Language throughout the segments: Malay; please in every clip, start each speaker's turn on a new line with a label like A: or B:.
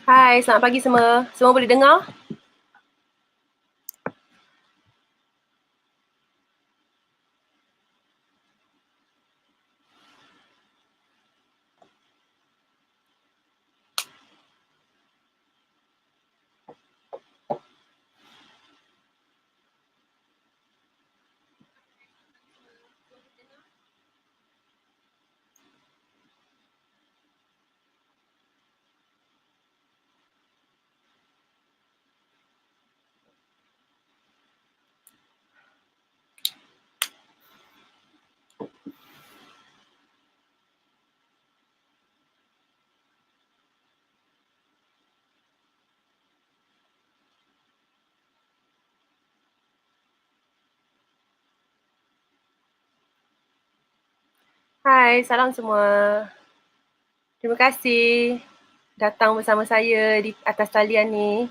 A: Hai, selamat pagi semua. Semua boleh dengar? Hai, salam semua. Terima kasih datang bersama saya di atas talian ni.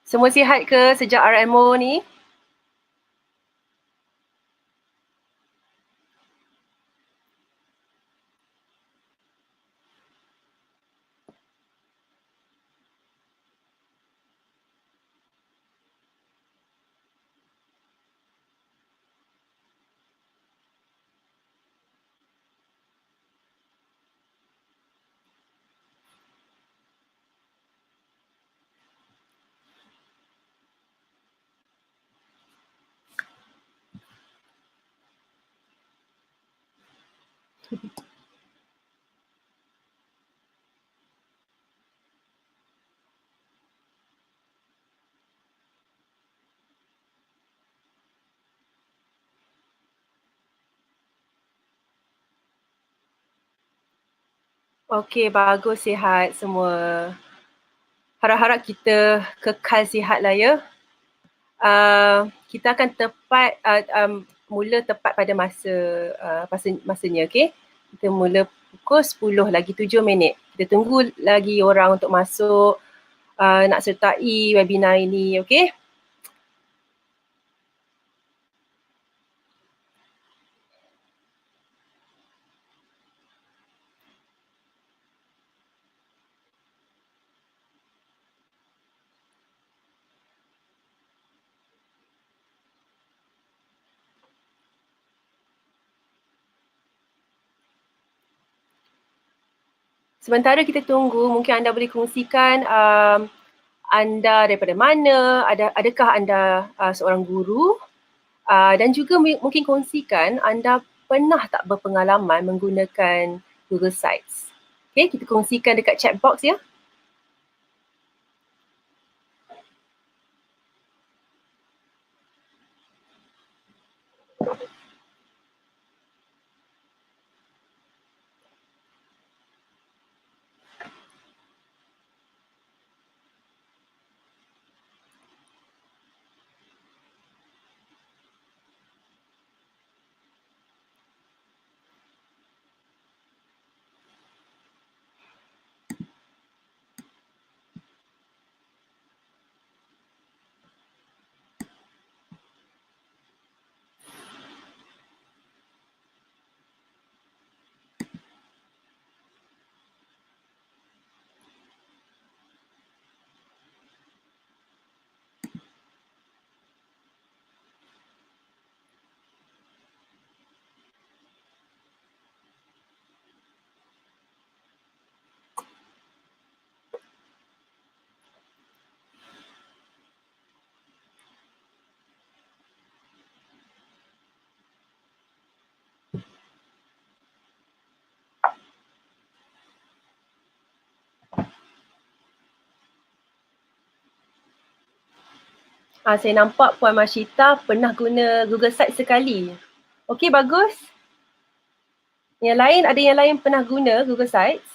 A: Semua sihat ke sejak RMO ni? Okey, bagus sihat semua. Harap-harap kita kekal sihat lah ya. Kita akan mula tepat pada masanya, okey? Kita mula pukul 10 lagi 7 minit. Kita tunggu lagi orang untuk masuk nak sertai webinar ini, okey? Sementara kita tunggu, mungkin anda boleh kongsikan anda daripada mana, adakah anda seorang guru dan juga mungkin kongsikan anda pernah tak berpengalaman menggunakan Google Sites. Okay, kita kongsikan dekat chat box ya. Saya nampak Puan Mashita pernah guna Google Sites sekali. Okey, bagus. Ada yang lain pernah guna Google Sites?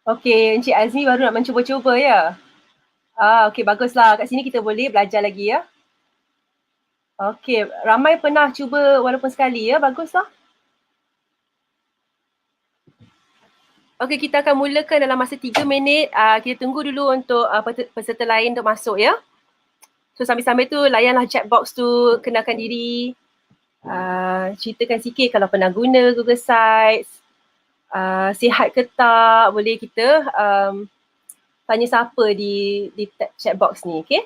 A: Okey, Encik Azmi baru nak mencuba-cuba ya? Okey, baguslah. Kat sini kita boleh belajar lagi ya. Okey, ramai pernah cuba walaupun sekali ya, baguslah. Okey, kita akan mulakan dalam masa 3 minit. Kita tunggu dulu untuk peserta lain untuk masuk ya. So sambil-sambil tu layanlah chat box tu, kenalkan diri. Ceritakan sikit kalau pernah guna Google Sites. Sihat ke tak, boleh kita tanya siapa di chat box ni, okey?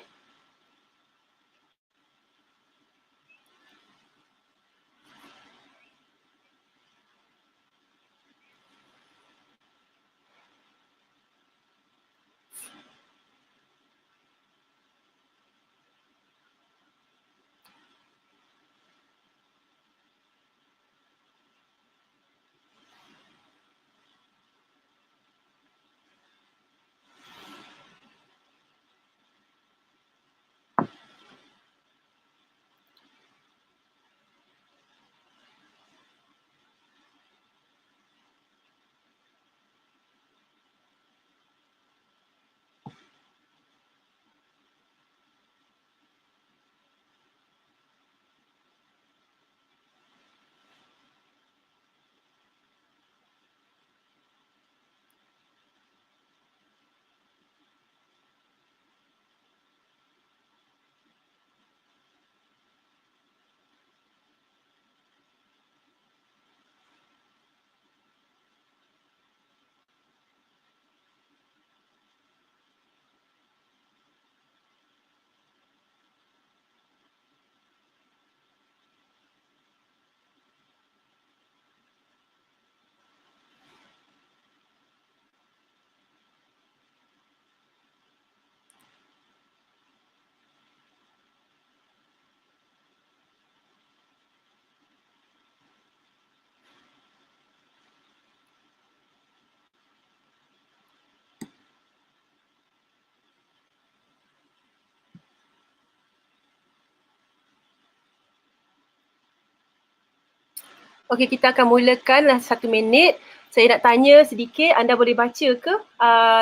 A: Okey, kita akan mulakan 1 minit. Saya nak tanya sedikit, anda boleh baca ke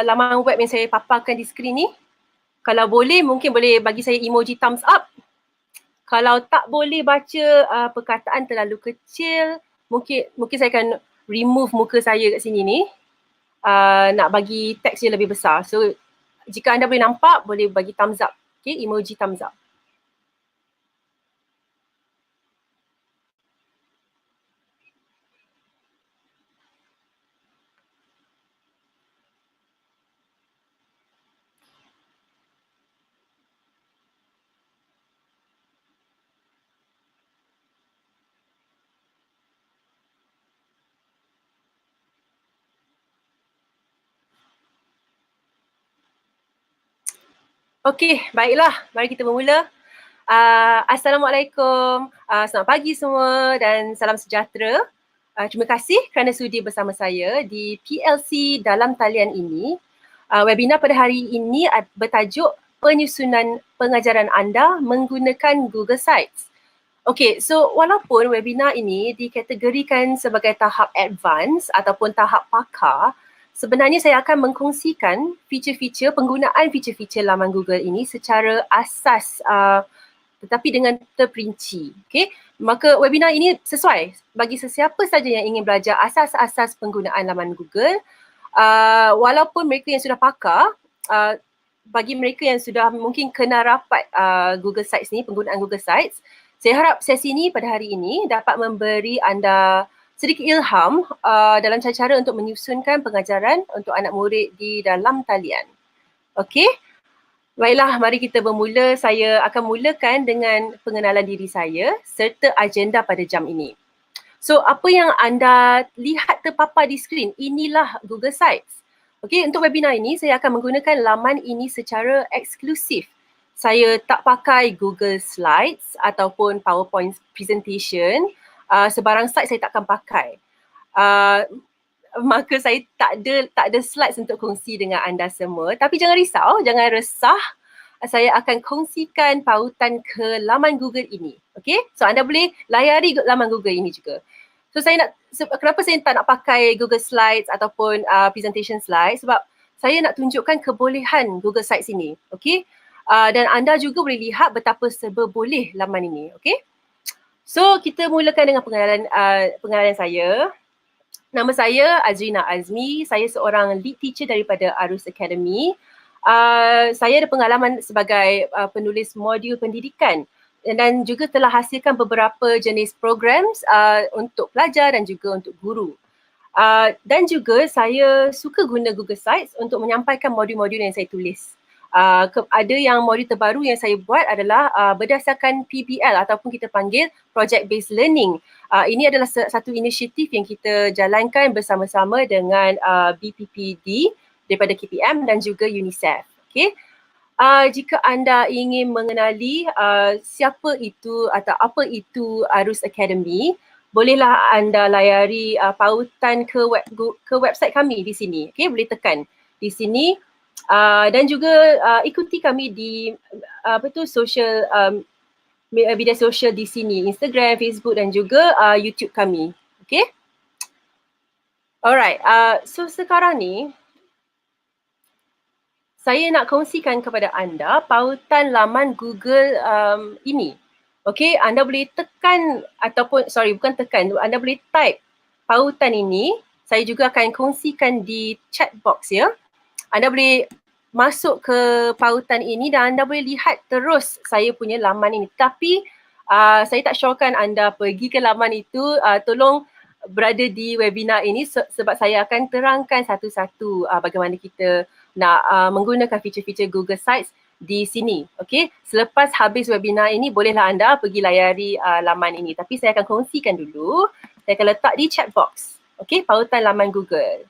A: laman web yang saya paparkan di skrin ni? Kalau boleh, mungkin boleh bagi saya emoji thumbs up. Kalau tak boleh baca perkataan terlalu kecil, mungkin saya akan remove muka saya kat sini ni. Nak bagi teks dia lebih besar. So, jika anda boleh nampak, boleh bagi thumbs up. Okay, emoji thumbs up. Okey, baiklah. Mari kita bermula. Assalamualaikum. Selamat pagi semua dan salam sejahtera. Terima kasih kerana sudi bersama saya di PLC dalam talian ini. Webinar pada hari ini bertajuk penyusunan pengajaran anda menggunakan Google Sites. Okey, so walaupun webinar ini dikategorikan sebagai tahap advance ataupun tahap pakar, sebenarnya saya akan mengkongsikan penggunaan feature-feature laman Google ini secara asas tetapi dengan terperinci. Okay? Maka webinar ini sesuai bagi sesiapa saja yang ingin belajar asas-asas penggunaan laman Google. Walaupun mereka yang sudah pakar, bagi mereka yang sudah mungkin kenal rapat Google Sites ni, penggunaan Google Sites, saya harap sesi ini pada hari ini dapat memberi anda sedikit ilham dalam cara-cara untuk menyusunkan pengajaran untuk anak murid di dalam talian. Okey? Baiklah, mari kita bermula. Saya akan mulakan dengan pengenalan diri saya serta agenda pada jam ini. So, apa yang anda lihat terpapar di skrin, inilah Google Sites. Okey, untuk webinar ini saya akan menggunakan laman ini secara eksklusif. Saya tak pakai Google Slides ataupun PowerPoint presentation. Sebarang slide saya takkan pakai. Maka saya tak ada slides untuk kongsi dengan anda semua. Tapi jangan risau, jangan resah. Saya akan kongsikan pautan ke laman Google ini. Okay? So anda boleh layari laman Google ini juga. So kenapa saya tak nak pakai Google Slides ataupun presentation slides, sebab saya nak tunjukkan kebolehan Google Sites ini, okay? Dan anda juga boleh lihat betapa serba boleh laman ini, okay? So kita mulakan dengan pengenalan saya. Nama saya Azrina Azmi, saya seorang lead teacher daripada Arus Academy. Saya ada pengalaman sebagai penulis modul pendidikan dan juga telah hasilkan beberapa jenis programs untuk pelajar dan juga untuk guru. Dan juga saya suka guna Google Sites untuk menyampaikan modul-modul yang saya tulis. Ada yang modul terbaru yang saya buat adalah berdasarkan PBL ataupun kita panggil Project Based Learning. Ini adalah satu inisiatif yang kita jalankan bersama-sama dengan BPPD daripada KPM dan juga UNICEF. Okay. Jika anda ingin mengenali siapa itu atau apa itu Arus Academy, bolehlah anda layari pautan ke website kami di sini. Okay, boleh tekan di sini. Dan juga ikuti kami di media sosial di sini, Instagram, Facebook dan juga YouTube kami. Okay. Alright, so sekarang ni saya nak kongsikan kepada anda pautan laman Google ini. Okay, anda boleh tekan ataupun bukan tekan, anda boleh type pautan ini. Saya juga akan kongsikan di chat box ya. Anda boleh masuk ke pautan ini dan anda boleh lihat terus saya punya laman ini. Tapi saya tak syorkan anda pergi ke laman itu, tolong berada di webinar ini sebab saya akan terangkan satu-satu bagaimana kita nak menggunakan feature-feature Google Sites di sini. Okay, selepas habis webinar ini bolehlah anda pergi layari laman ini. Tapi saya akan kongsikan dulu, saya akan letak di chat box. Okay, pautan laman Google.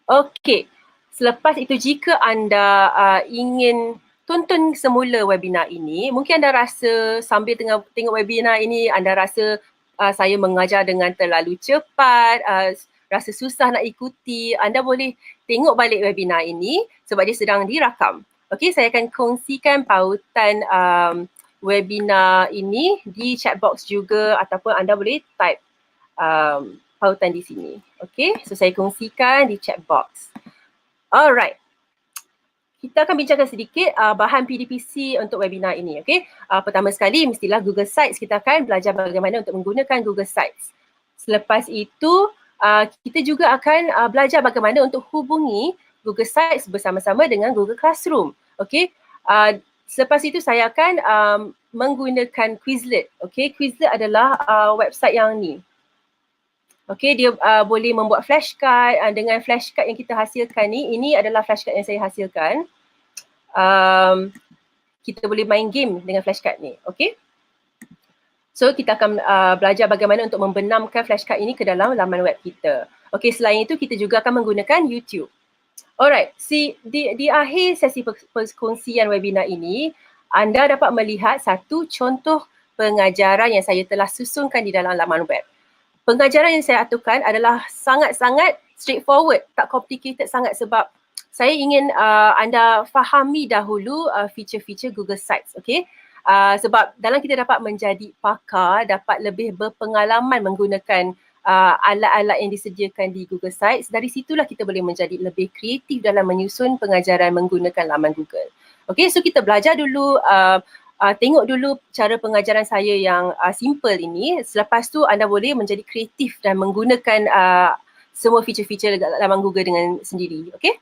A: Okay, selepas itu jika anda ingin tonton semula webinar ini, mungkin anda rasa sambil tengok webinar ini, anda rasa saya mengajar dengan terlalu cepat, rasa susah nak ikuti, anda boleh tengok balik webinar ini sebab dia sedang dirakam. Okay, saya akan kongsikan pautan webinar ini di chat box juga ataupun anda boleh type pautan di sini. Okay, so saya kongsikan di chat box. Alright. Kita akan bincangkan sedikit bahan PDPC untuk webinar ini. Okay. Pertama sekali mestilah Google Sites. Kita akan belajar bagaimana untuk menggunakan Google Sites. Selepas itu kita juga akan belajar bagaimana untuk hubungi Google Sites bersama-sama dengan Google Classroom. Okay. Selepas itu saya akan menggunakan Quizlet. Okay. Quizlet adalah website yang ni. Okay, dia boleh membuat flashcard. Dengan flashcard yang kita hasilkan ni, ini adalah flashcard yang saya hasilkan. Kita boleh main game dengan flashcard ni, okay. So kita akan belajar bagaimana untuk membenamkan flashcard ini ke dalam laman web kita. Okay, selain itu kita juga akan menggunakan YouTube. Alright, di akhir sesi perkongsian webinar ini, anda dapat melihat satu contoh pengajaran yang saya telah susunkan di dalam laman web. Pengajaran yang saya aturkan adalah sangat-sangat straightforward, tak complicated sangat sebab saya ingin anda fahami dahulu feature-feature Google Sites, okay? Sebab dalam kita dapat menjadi pakar, dapat lebih berpengalaman menggunakan alat-alat yang disediakan di Google Sites, dari situlah kita boleh menjadi lebih kreatif dalam menyusun pengajaran menggunakan laman Google. Okay, so kita belajar dulu, tengok dulu cara pengajaran saya yang simple ini. Selepas tu anda boleh menjadi kreatif dan menggunakan semua feature-feature laman Google dengan sendiri. Okay?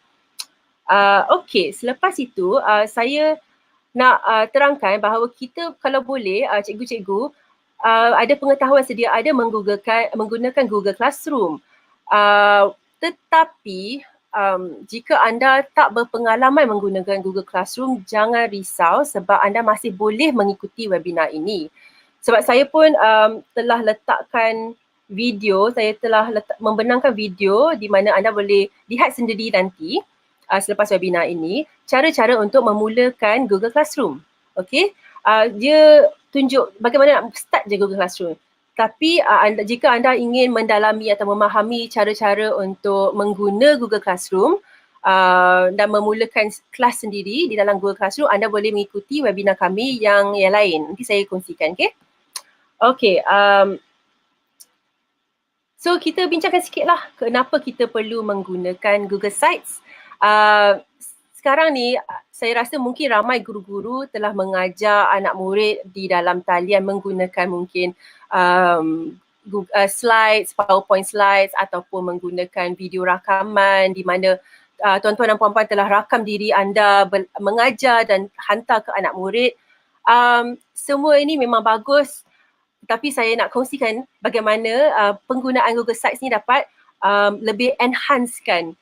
A: Okay, selepas itu saya nak terangkan bahawa kita kalau boleh cikgu-cikgu ada pengetahuan sedia ada menggunakan Google Classroom. Tetapi jika anda tak berpengalaman menggunakan Google Classroom, jangan risau sebab anda masih boleh mengikuti webinar ini. Sebab saya pun telah letakkan video, saya telah membenamkan video di mana anda boleh lihat sendiri nanti selepas webinar ini, cara-cara untuk memulakan Google Classroom. Okay, dia tunjuk bagaimana nak start je Google Classroom. Tapi jika anda ingin mendalami atau memahami cara-cara untuk mengguna Google Classroom dan memulakan kelas sendiri di dalam Google Classroom, anda boleh mengikuti webinar kami yang lain. Nanti saya kongsikan, okay? Okay, So kita bincangkan sikit lah kenapa kita perlu menggunakan Google Sites. Uh, Sekarang ni saya rasa mungkin ramai guru-guru telah mengajar anak murid di dalam talian menggunakan mungkin Google slides, PowerPoint slides ataupun menggunakan video rakaman di mana tuan-tuan dan puan-puan telah rakam diri anda mengajar dan hantar ke anak murid. Semua ini memang bagus, tapi saya nak kongsikan bagaimana penggunaan Google Sites ni dapat lebih enhancekan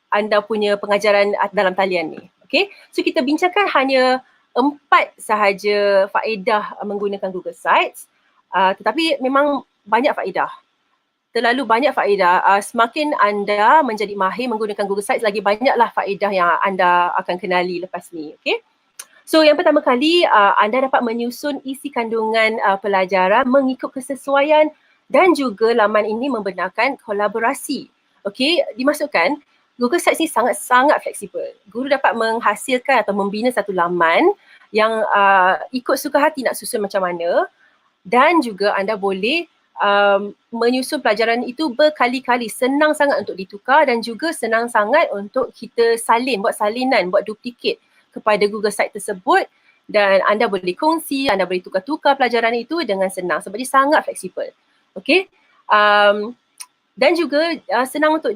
A: anda punya pengajaran dalam talian ni. Okay, so kita bincangkan hanya 4 sahaja faedah menggunakan Google Sites, tetapi memang banyak faedah. Terlalu banyak faedah. Semakin anda menjadi mahir menggunakan Google Sites, lagi banyaklah faedah yang anda akan kenali lepas ni. Okay. So yang pertama kali, anda dapat menyusun isi kandungan pelajaran mengikut kesesuaian dan juga laman ini membenarkan kolaborasi. Okey, dimasukkan Google Sites ni sangat-sangat fleksibel. Guru dapat menghasilkan atau membina satu laman yang ikut suka hati nak susun macam mana, dan juga anda boleh menyusun pelajaran itu berkali-kali. Senang sangat untuk ditukar dan juga senang sangat untuk kita salin, buat salinan, buat duplikat kepada Google Site tersebut, dan anda boleh kongsi, anda boleh tukar-tukar pelajaran itu dengan senang sebab dia sangat fleksibel. Okey. Dan juga senang untuk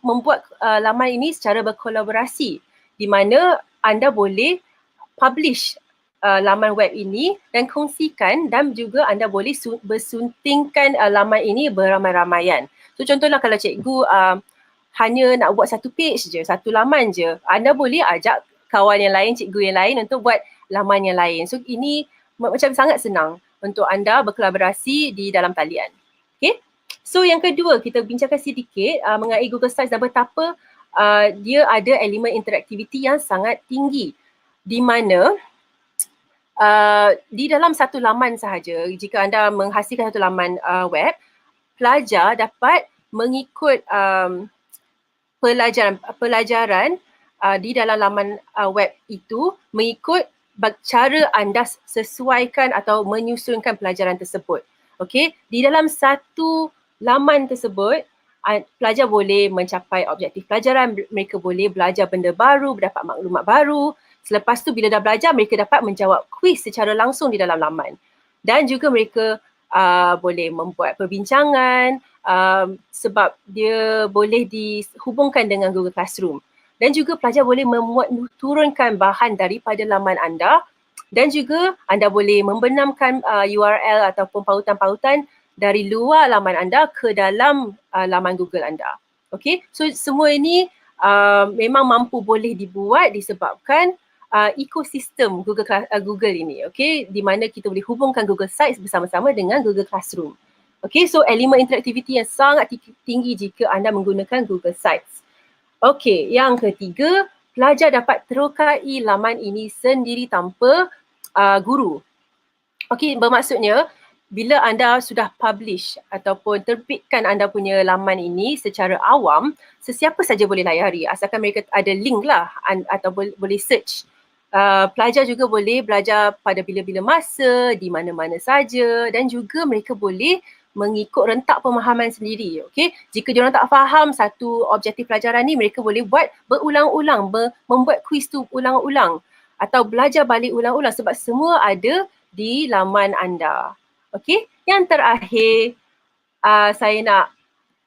A: membuat laman ini secara berkolaborasi, di mana anda boleh publish laman web ini dan kongsikan, dan juga anda boleh bersuntingkan laman ini beramai-ramaian. So contohlah kalau cikgu hanya nak buat satu page je, satu laman je, anda boleh ajak kawan yang lain, cikgu yang lain untuk buat laman yang lain. So ini macam sangat senang untuk anda berkolaborasi di dalam talian. Okay. So yang kedua, kita bincangkan sedikit mengenai Google Sites dan betapa dia ada elemen interaktiviti yang sangat tinggi, di mana di dalam satu laman sahaja, jika anda menghasilkan satu laman web, pelajar dapat mengikut pelajaran di dalam laman web itu mengikut cara anda sesuaikan atau menyusunkan pelajaran tersebut. Okey, di dalam satu laman tersebut, pelajar boleh mencapai objektif pelajaran, mereka boleh belajar benda baru, mendapat maklumat baru. Selepas tu bila dah belajar, mereka dapat menjawab kuis secara langsung di dalam laman. Dan juga mereka boleh membuat perbincangan sebab dia boleh dihubungkan dengan Google Classroom. Dan juga pelajar boleh turunkan bahan daripada laman anda, dan juga anda boleh membenamkan URL ataupun pautan-pautan dari luar laman anda ke dalam laman Google anda. Okay, so semua ini memang mampu boleh dibuat disebabkan ekosistem Google ini, okay, di mana kita boleh hubungkan Google Sites bersama-sama dengan Google Classroom. Okay, so elemen interaktiviti yang sangat tinggi jika anda menggunakan Google Sites. Okay, yang ketiga, pelajar dapat terokai laman ini sendiri tanpa guru. Okay, bermaksudnya bila anda sudah publish ataupun terbitkan anda punya laman ini secara awam, sesiapa saja boleh layari asalkan mereka ada link lah atau boleh search. Pelajar juga boleh belajar pada bila-bila masa, di mana-mana saja, dan juga mereka boleh mengikut rentak pemahaman sendiri. Okay? Jika diorang tak faham satu objektif pelajaran ni, mereka boleh buat berulang-ulang, membuat kuis tu ulang-ulang atau belajar balik ulang-ulang sebab semua ada di laman anda. Okey, yang terakhir saya nak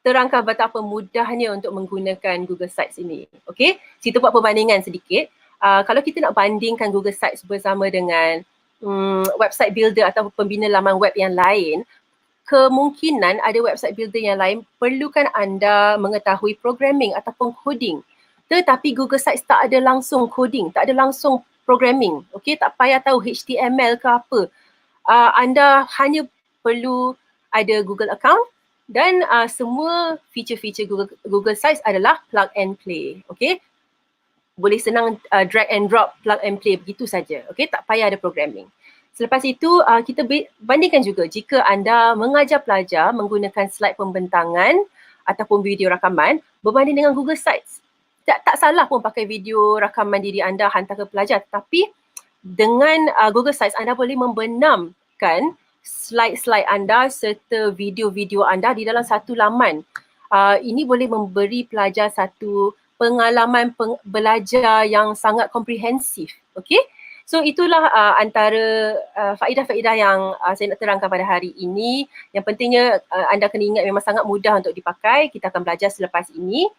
A: terangkan betapa mudahnya untuk menggunakan Google Sites ini. Okey, kita buat perbandingan sedikit. Kalau kita nak bandingkan Google Sites bersama dengan website builder atau pembina laman web yang lain, kemungkinan ada website builder yang lain perlukan anda mengetahui programming ataupun coding. Tetapi Google Sites tak ada langsung coding, tak ada langsung programming. Okey, tak payah tahu HTML ke apa. Anda hanya perlu ada Google account dan semua feature-feature Google Sites adalah plug and play. Okay? Boleh senang drag and drop, plug and play begitu saja. Okay? Tak payah ada programming. Selepas itu kita bandingkan juga jika anda mengajar pelajar menggunakan slide pembentangan ataupun video rakaman berbanding dengan Google Sites. Tak salah pun pakai video rakaman diri anda hantar ke pelajar, tetapi dengan Google Sites anda boleh membenamkan slide-slide anda serta video-video anda di dalam satu laman. Ini boleh memberi pelajar satu pengalaman belajar yang sangat komprehensif. Okay? So itulah antara faedah-faedah yang saya nak terangkan pada hari ini. Yang pentingnya anda kena ingat memang sangat mudah untuk dipakai. Kita akan belajar selepas ini.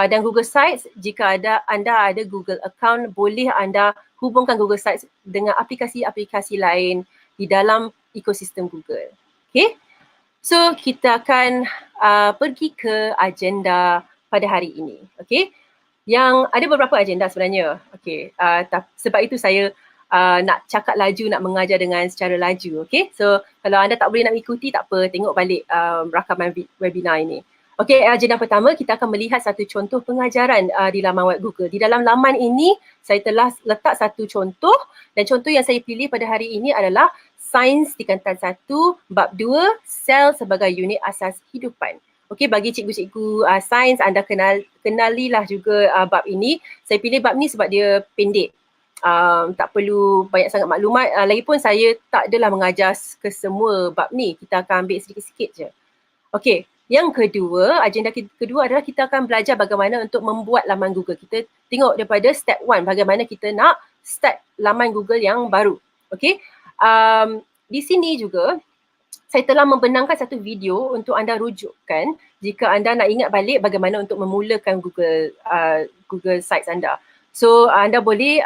A: Dan Google Sites, jika anda ada Google account, boleh anda hubungkan Google Sites dengan aplikasi-aplikasi lain di dalam ekosistem Google. Okay? So kita akan pergi ke agenda pada hari ini. Okay? Yang ada beberapa agenda sebenarnya. Okay. Sebab itu saya nak cakap laju, nak mengajar dengan secara laju. Okay? So kalau anda tak boleh nak ikuti, tak apa, tengok balik rakaman webinar ini. Okay, agenda pertama kita akan melihat satu contoh pengajaran di laman web Google. Di dalam laman ini saya telah letak satu contoh dan contoh yang saya pilih pada hari ini adalah Sains tingkatan 1, bab 2, sel sebagai unit asas kehidupan. Okey, bagi cikgu-cikgu sains anda kenalilah juga bab ini. Saya pilih bab ni sebab dia pendek. Tak perlu banyak sangat maklumat. Lagipun saya tak adalah mengajar ke semua bab ni. Kita akan ambil sedikit-sedikit je. Okey, yang kedua, agenda kedua adalah kita akan belajar bagaimana untuk membuat laman Google. Kita tengok daripada step 1, bagaimana kita nak start laman Google yang baru. Okey. Di sini juga saya telah membenangkan satu video untuk anda rujukkan jika anda nak ingat balik bagaimana untuk memulakan Google Sites anda. So anda boleh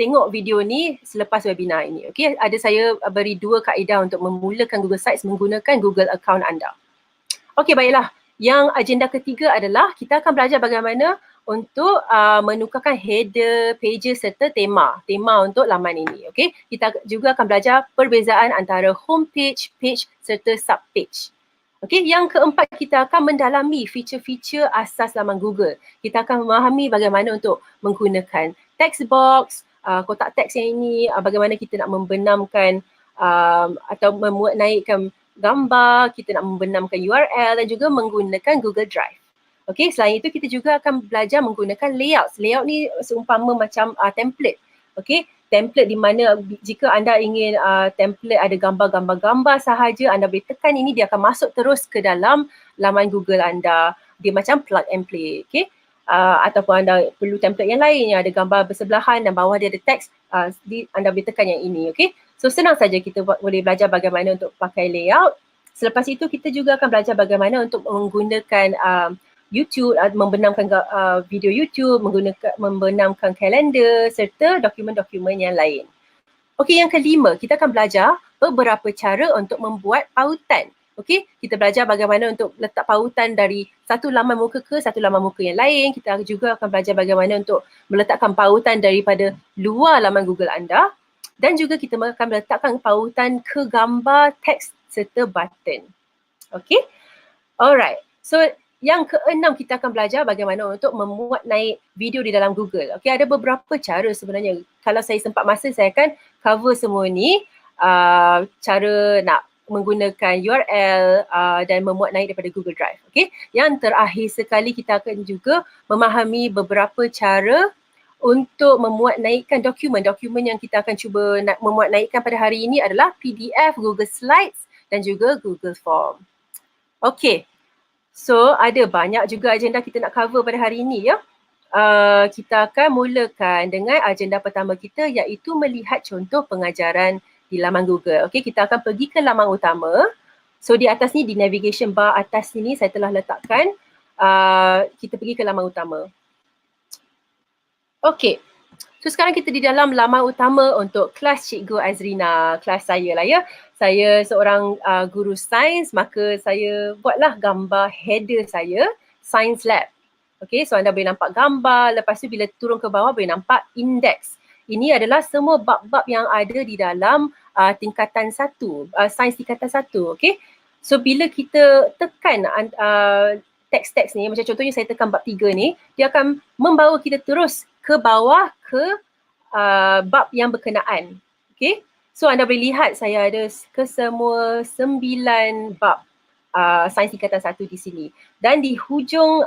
A: tengok video ni selepas webinar ini. Okey, ada saya beri 2 kaedah untuk memulakan Google Sites menggunakan Google account anda. Okey, baiklah. Yang agenda ketiga adalah kita akan belajar bagaimana untuk menukarkan header, pages serta tema untuk laman ini. Okey, kita juga akan belajar perbezaan antara homepage, page serta subpage. Okey, yang keempat kita akan mendalami feature-feature asas laman Google. Kita akan memahami bagaimana untuk menggunakan text box, kotak teks yang ini, bagaimana kita nak membenamkan atau memuat naikkan gambar, kita nak membenamkan URL dan juga menggunakan Google Drive. Okey, selain itu kita juga akan belajar menggunakan layout. Layout ni seumpama macam template. Okey, template di mana jika anda ingin template ada gambar-gambar sahaja, anda boleh tekan ini, dia akan masuk terus ke dalam laman Google anda. Dia macam plug and play. Okey, ataupun anda perlu template yang lain yang ada gambar bersebelahan dan bawah dia ada teks, anda boleh tekan yang ini. Okey, so senang saja kita boleh belajar bagaimana untuk pakai layout. Selepas itu kita juga akan belajar bagaimana untuk menggunakan YouTube, membenamkan video YouTube, membenamkan kalender serta dokumen-dokumen yang lain. Okey, yang kelima, kita akan belajar beberapa cara untuk membuat pautan. Okey, kita belajar bagaimana untuk letak pautan dari satu laman muka ke satu laman muka yang lain. Kita juga akan belajar bagaimana untuk meletakkan pautan daripada luar laman Google anda. Dan juga kita akan meletakkan pautan ke gambar, teks serta button. Okey, alright. So yang keenam kita akan belajar bagaimana untuk memuat naik video di dalam Google. Okey, ada beberapa cara sebenarnya. Kalau saya sempat masa, saya akan cover semua ni. Cara nak menggunakan URL dan memuat naik daripada Google Drive. Okey, yang terakhir sekali kita akan juga memahami beberapa cara untuk memuat naikkan dokumen yang kita akan cuba memuat naikkan pada hari ini adalah PDF, Google Slides dan juga Google Form. Okey. So ada banyak juga agenda kita nak cover pada hari ini ya. Kita akan mulakan dengan agenda pertama kita iaitu melihat contoh pengajaran di laman Google. Okey, kita akan pergi ke laman utama. So di atas ni, di navigation bar atas sini saya telah letakkan kita pergi ke laman utama. Okey. So sekarang kita di dalam laman utama untuk kelas Cikgu Azrina, kelas saya lah ya. Saya seorang guru sains, maka saya buatlah gambar header saya, Science Lab. Okey, so anda boleh nampak gambar, lepas tu bila turun ke bawah boleh nampak index. Ini adalah semua bab-bab yang ada di dalam tingkatan 1, sains tingkatan 1, okey. So bila kita tekan teks-teks ni, macam contohnya saya tekan bab 3 ni, dia akan membawa kita terus ke bawah ke bab yang berkenaan. Okey. So anda boleh lihat saya ada kesemua 9 bab sains tingkatan 1 di sini. Dan di hujung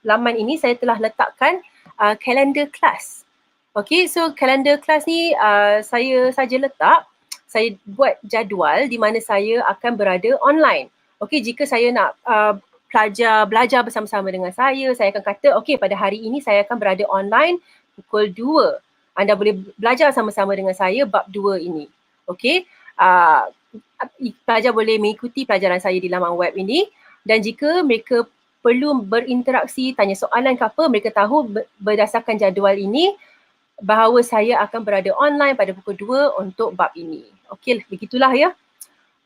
A: laman ini saya telah letakkan kalender kelas. Okey, so kalender kelas ni saya saja letak saya buat jadual di mana saya akan berada online. Okey, jika saya nak belajar bersama-sama dengan saya akan kata okey pada hari ini saya akan berada online pukul 2. Anda boleh belajar sama-sama dengan saya bab 2 ini. Okey, pelajar boleh mengikuti pelajaran saya di laman web ini, dan jika mereka perlu berinteraksi, tanya soalan ke apa, mereka tahu berdasarkan jadual ini bahawa saya akan berada online pada pukul 2 untuk bab ini. Okey, begitulah ya.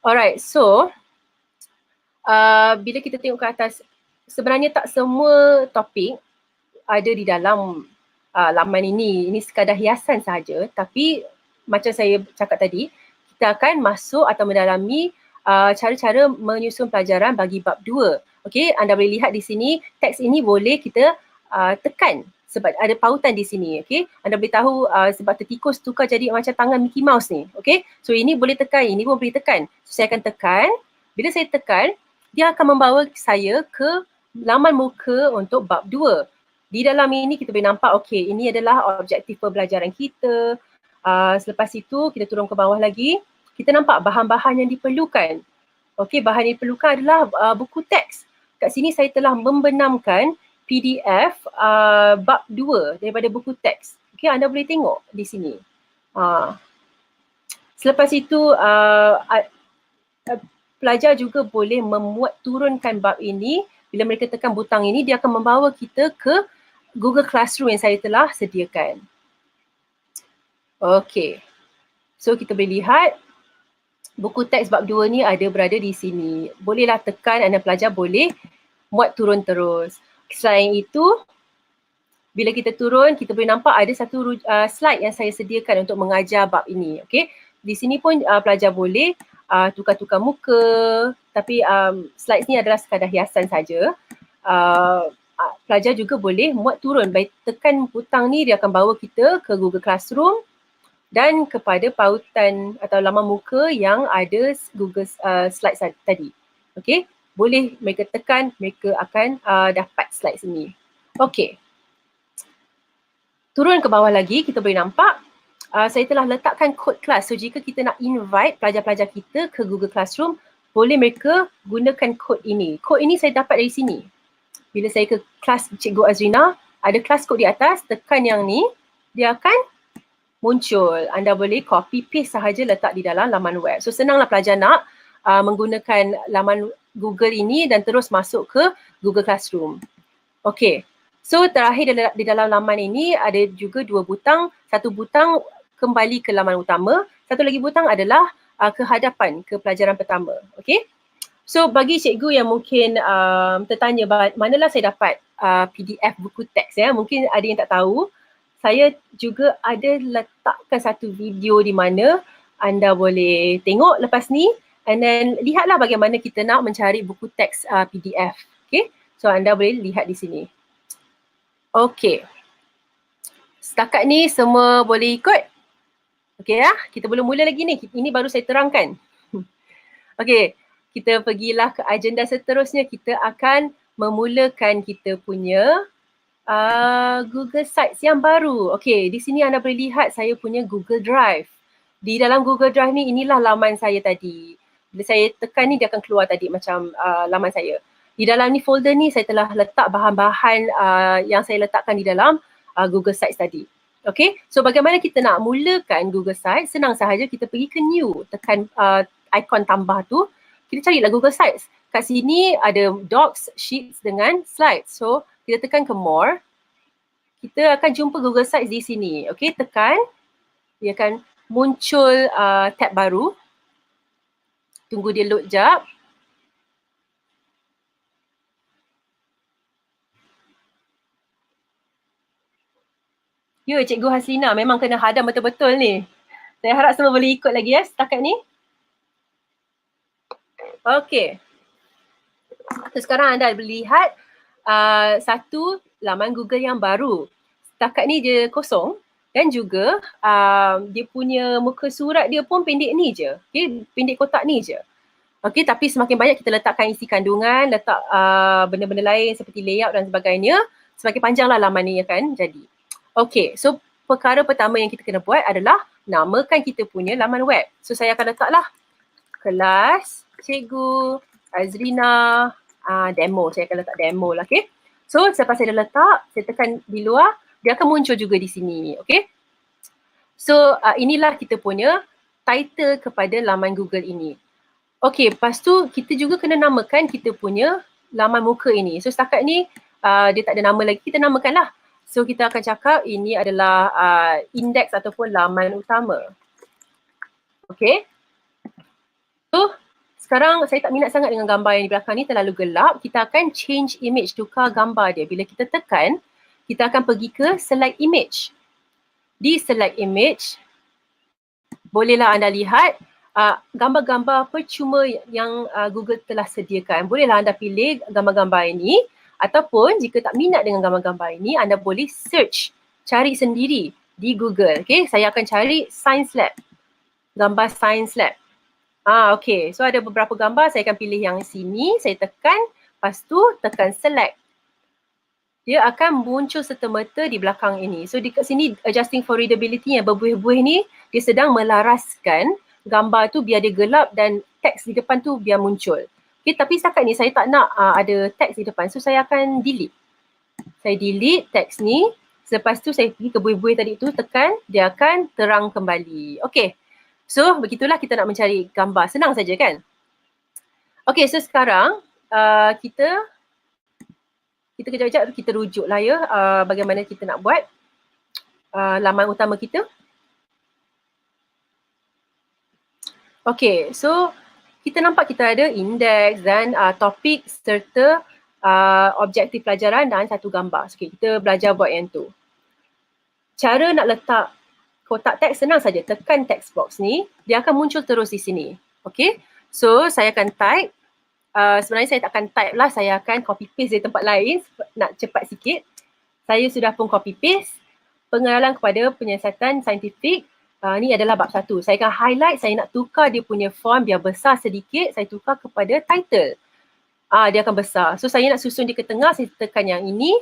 A: Alright, so bila kita tengok ke atas, sebenarnya tak semua topik ada di dalam laman ini. Ini sekadar hiasan sahaja, tapi macam saya cakap tadi, kita akan masuk atau mendalami cara-cara menyusun pelajaran bagi bab 2. Okey, anda boleh lihat di sini, teks ini boleh kita tekan sebab ada pautan di sini. Okey, anda boleh tahu sebab tertikus tukar jadi macam tangan Mickey Mouse ni. Okey, so ini boleh tekan, ini pun boleh tekan. So, saya akan tekan, bila saya tekan, dia akan membawa saya ke laman muka untuk bab 2. Di dalam ini kita boleh nampak, okey, ini adalah objektif pembelajaran kita. Selepas itu kita turun ke bawah lagi, kita nampak bahan-bahan yang diperlukan. Okey, bahan yang diperlukan adalah buku teks. Kat sini saya telah membenamkan PDF bab 2 daripada buku teks. Okey, anda boleh tengok di sini. Selepas itu pelajar juga boleh memuat turunkan bab ini. Bila mereka tekan butang ini, dia akan membawa kita ke Google Classroom yang saya telah sediakan. Okey, so kita boleh lihat buku teks bab 2 ni ada berada di sini. Bolehlah tekan, anda pelajar boleh muat turun terus. Selain itu, bila kita turun, kita boleh nampak ada satu slide yang saya sediakan untuk mengajar bab ini. Okey, di sini pun pelajar boleh tukar-tukar muka, tapi slides ni adalah sekadar hiasan saja. Pelajar juga boleh muat turun. Baik tekan butang ni, dia akan bawa kita ke Google Classroom dan kepada pautan atau laman muka yang ada Google Slides tadi. Okey, boleh mereka tekan, mereka akan dapat slides ini. Okey, turun ke bawah lagi, kita boleh nampak saya telah letakkan kod kelas. So jika kita nak invite pelajar-pelajar kita ke Google Classroom, boleh mereka gunakan kod ini. Kod ini saya dapat dari sini. Bila saya ke kelas Cikgu Azrina, ada kelas kod di atas, tekan yang ni, dia akan muncul. Anda boleh copy paste sahaja letak di dalam laman web. So senanglah pelajar nak menggunakan laman Google ini dan terus masuk ke Google Classroom. Okey. So terakhir di dalam laman ini ada juga dua butang. Satu butang kembali ke laman utama. Satu lagi butang adalah ke hadapan, ke pelajaran pertama. Okey. So bagi cikgu yang mungkin tertanya manalah saya dapat PDF buku teks ya. Mungkin ada yang tak tahu. Saya juga ada letakkan satu video di mana anda boleh tengok lepas ni and then lihatlah bagaimana kita nak mencari buku teks PDF. Okay, so anda boleh lihat di sini. Okay, setakat ni semua boleh ikut? Okay ya, kita belum mula lagi ni. Ini baru saya terangkan. Okay, kita pergilah ke agenda seterusnya. Kita akan memulakan kita punya Google Sites yang baru. Okay, di sini anda boleh lihat saya punya Google Drive. Di dalam Google Drive ni, inilah laman saya tadi. Bila saya tekan ni, dia akan keluar tadi macam laman saya. Di dalam ni folder ni, saya telah letak bahan-bahan yang saya letakkan di dalam Google Sites tadi. Okay, so bagaimana kita nak mulakan Google Sites? Senang sahaja, kita pergi ke New. Tekan ikon tambah tu. Kita carilah Google Sites. Kat sini ada Docs, Sheets dengan Slides. So, kita tekan ke More. Kita akan jumpa Google Sites di sini. Okay, tekan. Dia akan muncul tab baru. Tunggu dia load jap. Ya, Cikgu Haslina memang kena hadam betul-betul ni. Saya harap semua boleh ikut lagi ya setakat ni. Okay. So, sekarang anda boleh lihat satu laman Google yang baru. Setakat ni dia kosong dan juga dia punya muka surat dia pun pendek ni je. Okay, pendek kotak ni je. Okay, tapi semakin banyak kita letakkan isi kandungan, letak benda-benda lain seperti layout dan sebagainya, semakin panjanglah laman ni akan jadi. Okay, so perkara pertama yang kita kena buat adalah namakan kita punya laman web. So saya akan letaklah kelas cikgu Azrina demo. Saya akan letak demo lah, okay. So selepas saya dah letak, saya tekan di luar, dia akan muncul juga di sini, okay. So inilah kita punya title kepada laman Google ini. Okay, lepas tu kita juga kena namakan kita punya laman muka ini. So setakat ni dia tak ada nama lagi, kita namakan lah. So kita akan cakap ini adalah indeks ataupun laman utama. Okay. So sekarang saya tak minat sangat dengan gambar yang di belakang ni, terlalu gelap. Kita akan change image, tukar gambar dia. Bila kita tekan, kita akan pergi ke select image. Di select image, bolehlah anda lihat gambar-gambar percuma yang Google telah sediakan. Bolehlah anda pilih gambar-gambar ini, ataupun jika tak minat dengan gambar-gambar ini, anda boleh search, cari sendiri di Google. Okay, saya akan cari Science Lab. Gambar Science Lab. Okay, so ada beberapa gambar, saya akan pilih yang sini, saya tekan, lepas tu tekan select. Dia akan muncul serta-merta di belakang ini. So dekat sini adjusting for readability yang berbuih-buih ni, dia sedang melaraskan gambar tu biar dia gelap dan teks di depan tu biar muncul. Okay, tapi setakat ni saya tak nak ada teks di depan, so saya akan delete. Saya delete teks ni, selepas tu saya pergi ke buih-buih tadi tu, tekan, dia akan terang kembali. Okay. So begitulah kita nak mencari gambar. Senang saja kan? Okay, so sekarang kita kejap-kejap kita rujuk lah ya bagaimana kita nak buat laman utama kita. Okay, so kita nampak kita ada indeks dan topik serta objektif pelajaran dan satu gambar. Okay, kita belajar buat yang tu. Cara nak letak kotak teks senang saja, tekan text box ni, dia akan muncul terus di sini. Okay, so saya akan type, sebenarnya saya tak akan type lah, saya akan copy paste dari tempat lain nak cepat sikit. Saya sudah pun copy paste, pengenalan kepada penyiasatan saintifik, ni adalah bab 1. Saya akan highlight, saya nak tukar dia punya font biar besar sedikit, saya tukar kepada title. Dia akan besar. So saya nak susun dia ke tengah, saya tekan yang ini,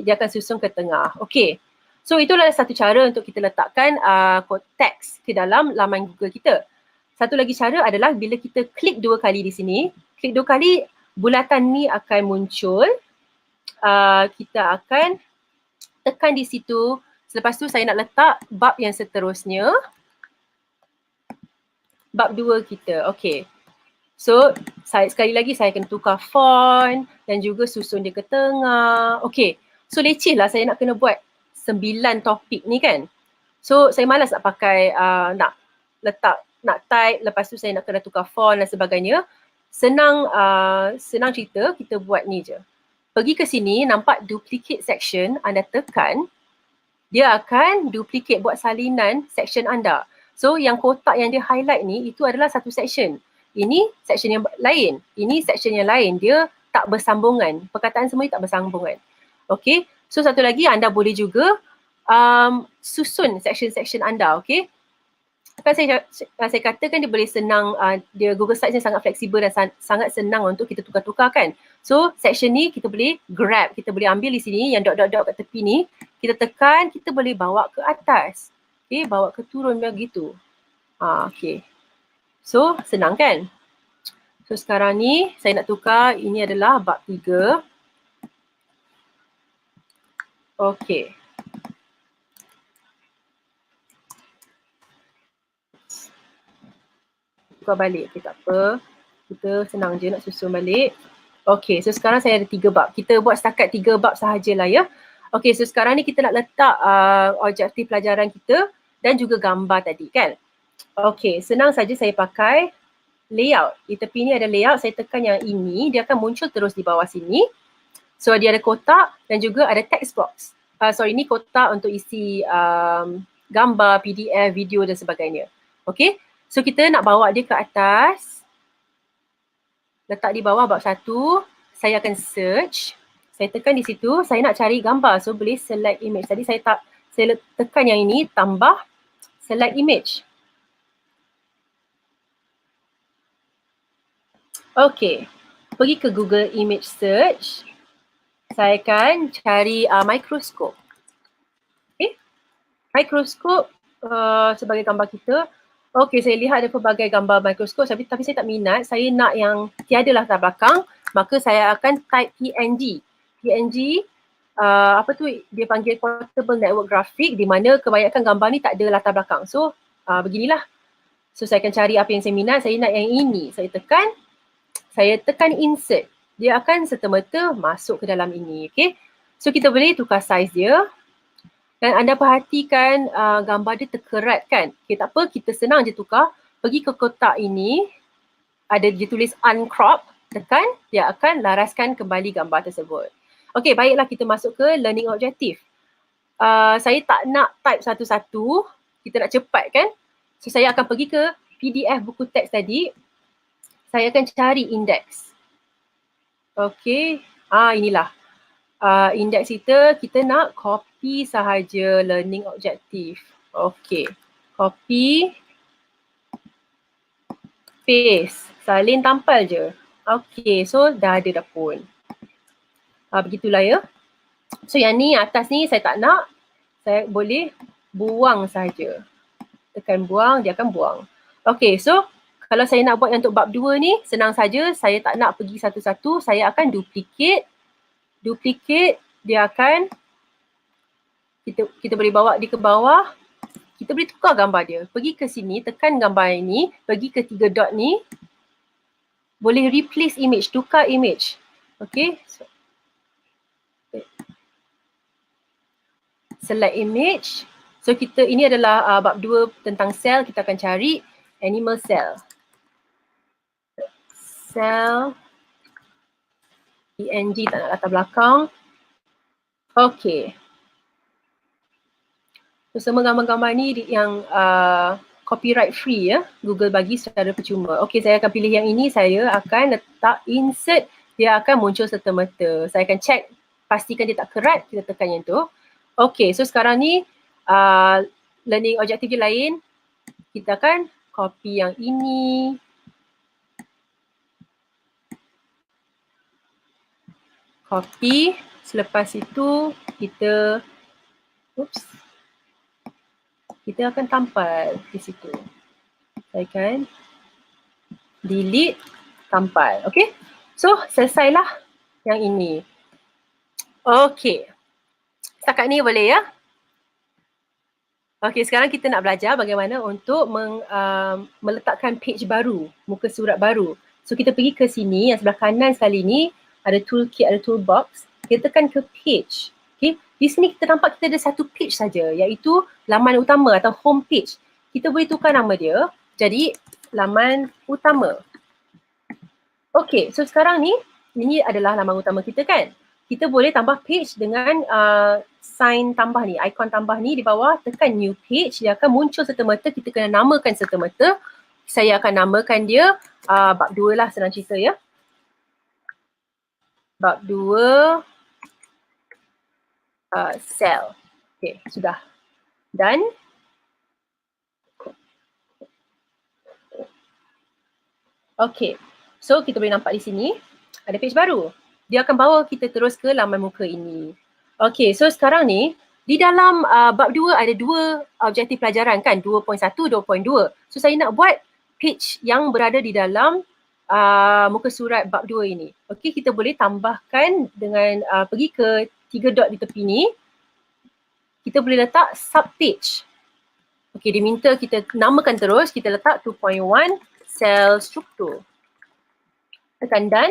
A: dia akan susun ke tengah. Okay. So itulah satu cara untuk kita letakkan teks ke dalam laman Google kita. Satu lagi cara adalah bila kita klik 2 kali di sini, klik 2 kali bulatan ni akan muncul. Kita akan tekan di situ. Selepas tu saya nak letak bab yang seterusnya. Bab 2 kita. Okay. So sekali lagi saya akan tukar font dan juga susun dia ke tengah. Okay. So leceh lah saya nak kena buat 9 topik ni kan. So saya malas nak pakai nak type, lepas tu saya nak kena tukar font dan sebagainya. Senang cerita, kita buat ni je. Pergi ke sini, nampak duplicate section, anda tekan, dia akan duplicate, buat salinan section anda. So yang kotak yang dia highlight ni, itu adalah satu section. Ini section yang lain, ini section yang lain, dia tak bersambungan. Perkataan semua ni tak bersambungan. Okay. So satu lagi anda boleh juga susun section-section anda, okay. Kan saya katakan dia boleh senang, dia Google Sites ni sangat fleksibel dan sangat senang untuk kita tukar-tukar kan. So section ni kita boleh grab, kita boleh ambil di sini yang dot-dot-dot kat tepi ni, kita tekan, kita boleh bawa ke atas. Okay, bawa ke turun begitu. Okay. So senang kan. So sekarang ni saya nak tukar, ini adalah bab 3. Okay. Tukar balik, okay, tak apa. Kita senang je nak susun balik. Okay, so sekarang saya ada 3 bab. Kita buat setakat 3 bab sahajalah ya. Okay, so sekarang ni kita nak letak objektif pelajaran kita dan juga gambar tadi kan. Okay, senang saja saya pakai layout. Di tepi ni ada layout, saya tekan yang ini, dia akan muncul terus di bawah sini. So dia ada kotak dan juga ada text box. Ini kotak untuk isi gambar, PDF, video dan sebagainya. Okay, so kita nak bawa dia ke atas. Letak di bawah bab 1, saya akan search. Saya tekan di situ, saya nak cari gambar. So boleh select image. Tadi saya tekan yang ini, tambah select image. Okay, pergi ke Google Image Search. Saya akan cari mikroskop. Okay. Mikroskop sebagai gambar kita. Okey, saya lihat ada pelbagai gambar mikroskop tapi saya tak minat. Saya nak yang tiada latar belakang, maka saya akan type PNG. PNG apa tu dia panggil portable network graphic, di mana kebanyakan gambar ni tak ada latar belakang. So beginilah. So saya akan cari apa yang saya minat, saya nak yang ini. Saya tekan insert. Dia akan serta-merta masuk ke dalam ini. Okay. So kita boleh tukar size dia. Dan anda perhatikan gambar dia terkerat kan. Okay, tak apa, kita senang je tukar. Pergi ke kotak ini, ada dia tulis uncrop, tekan, dia akan laraskan kembali gambar tersebut. Okay, baiklah kita masuk ke learning objective. Saya tak nak type satu-satu, kita nak cepat kan. So saya akan pergi ke PDF buku teks tadi. Saya akan cari index. Okay, inilah. Index kita nak copy sahaja learning objective. Okay, copy, paste, salin tampal je. Okay, so dah ada dah pun. Begitulah ya. So yang ni atas ni saya tak nak, saya boleh buang saja. Tekan buang, dia akan buang. Okay, so kalau saya nak buat yang untuk bab 2 ni, senang saja. Saya tak nak pergi satu-satu, saya akan duplicate, dia akan, kita boleh bawa dia ke bawah, kita boleh tukar gambar dia. Pergi ke sini, tekan gambar ini, pergi ke 3 dot ni, boleh replace image, tukar image. Okay, so, select image. So ini adalah bab 2 tentang sel, kita akan cari animal cell. Cell, PNG, tak nak latar belakang. Okay. So semua gambar-gambar ni yang copyright free ya, Google bagi secara percuma. Okay, saya akan pilih yang ini, saya akan letak insert, dia akan muncul serta-merta. Saya akan check, pastikan dia tak kerat, kita tekan yang tu. Okay, so sekarang ni learning objective dia lain, kita akan copy yang ini. Copy, selepas itu kita akan tampal di situ. Saya akan delete, tampal. Okay, so selesailah yang ini. Okay, setakat ni boleh ya? Okay, sekarang kita nak belajar bagaimana untuk meletakkan page baru, muka surat baru. So kita pergi ke sini, yang sebelah kanan sekali ni, ada toolkit, ada toolbox. Kita tekan ke page. Okay, di sini kita nampak kita ada satu page saja, iaitu laman utama atau home page. Kita boleh tukar nama dia jadi laman utama. Okay, so sekarang ni, ini adalah laman utama kita kan. Kita boleh tambah page dengan sign tambah ni, ikon tambah ni di bawah, tekan new page, dia akan muncul serta-merta, kita kena namakan serta-merta. Saya akan namakan dia bab 2 lah, senang cerita ya. Bab 2 cell. Okay, sudah. Dan okay, so kita boleh nampak di sini ada page baru. Dia akan bawa kita terus ke laman muka ini. Okay, so sekarang ni di dalam bab 2 ada 2 objektif pelajaran kan, 2.1, 2.2. So saya nak buat page yang berada di dalam muka surat bab 2 ini. Okay, kita boleh tambahkan dengan pergi ke 3 dot di tepi ni. Kita boleh letak sub page. Okay, dia minta kita namakan terus, kita letak 2.1 cell struktur. Tekan done,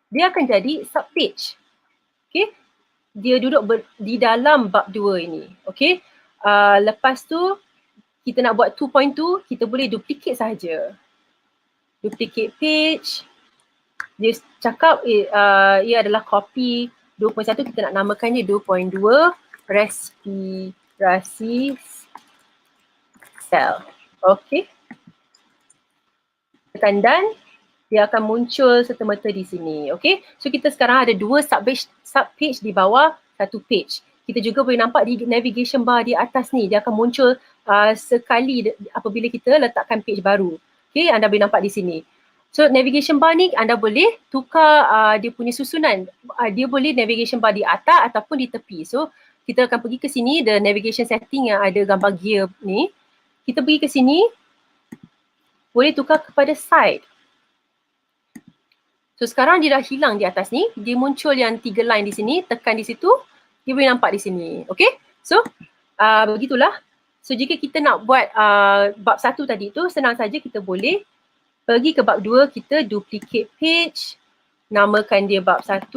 A: dia akan jadi sub page. Okay, dia duduk di dalam bab 2 ini. Okay, lepas tu kita nak buat 2.2, kita boleh duplicate sahaja. Duplicate page, dia cakap ia adalah copy 2.1, kita nak namakannya 2.2 respirasi cell. Okay, tekan done, dia akan muncul serta-merta di sini. Okay, so kita sekarang ada 2 sub page di bawah satu page. Kita juga boleh nampak di navigation bar di atas ni, dia akan muncul sekali apabila kita letakkan page baru. Okay, anda boleh nampak di sini. So navigation bar ni anda boleh tukar dia punya susunan. Dia boleh navigation bar di atas ataupun di tepi. So kita akan pergi ke sini, the navigation setting yang ada gambar gear ni. Kita pergi ke sini, boleh tukar kepada side. So sekarang dia dah hilang di atas ni, dia muncul yang 3 line di sini, tekan di situ, dia boleh nampak di sini. Okay, so begitulah. So jika kita nak buat bab 1 tadi tu, senang saja kita boleh pergi ke bab 2, kita duplicate page, namakan dia bab 1,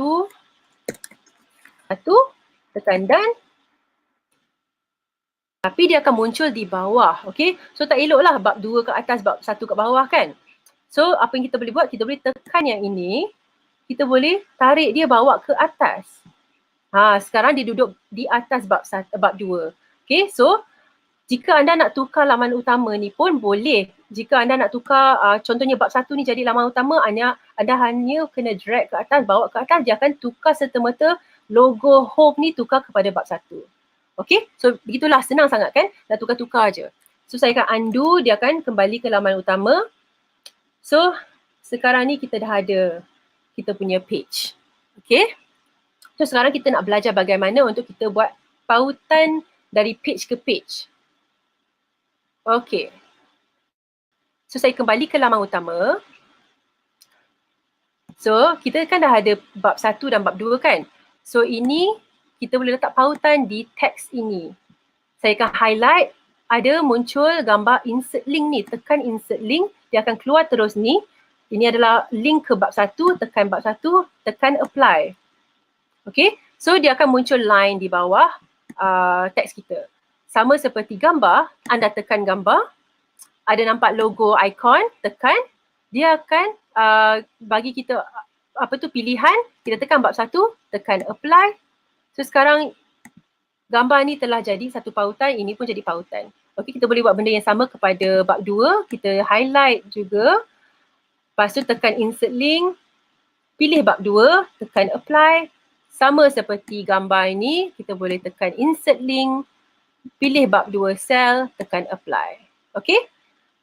A: tekan done. Tapi dia akan muncul di bawah, okay. So tak eloklah bab 2 ke atas, bab 1 kat bawah kan. So apa yang kita boleh buat, kita boleh tekan yang ini, kita boleh tarik dia bawa ke atas. Sekarang dia duduk di atas bab 2. Okay, so jika anda nak tukar laman utama ni pun boleh. Jika anda nak tukar contohnya bab 1 ni jadi laman utama, anda hanya kena drag ke atas, bawa ke atas, dia akan tukar serta-merta logo home ni tukar kepada bab 1. Okay, so begitulah, senang sangat kan, dah tukar-tukar je. So saya akan undo, dia akan kembali ke laman utama. So sekarang ni kita dah ada kita punya page. Okay, so sekarang kita nak belajar bagaimana untuk kita buat pautan dari page ke page. Okay, so saya kembali ke laman utama. So kita kan dah ada bab 1 dan bab 2 kan. So ini kita boleh letak pautan di teks ini. Saya akan highlight, ada muncul gambar insert link ni. Tekan insert link, dia akan keluar terus ni. Ini adalah link ke bab 1, tekan bab 1, tekan apply. Okay, so dia akan muncul line di bawah teks kita. Sama seperti gambar, anda tekan gambar, ada nampak logo icon, tekan, dia akan bagi kita pilihan, kita tekan bab 1, tekan apply. So sekarang gambar ni telah jadi satu pautan, ini pun jadi pautan. Okey, kita boleh buat benda yang sama kepada bab 2, kita highlight juga. Lepas tu tekan insert link, pilih bab 2, tekan apply. Sama seperti gambar ini, kita boleh tekan insert link, pilih bab 2 cell, tekan apply. Okey?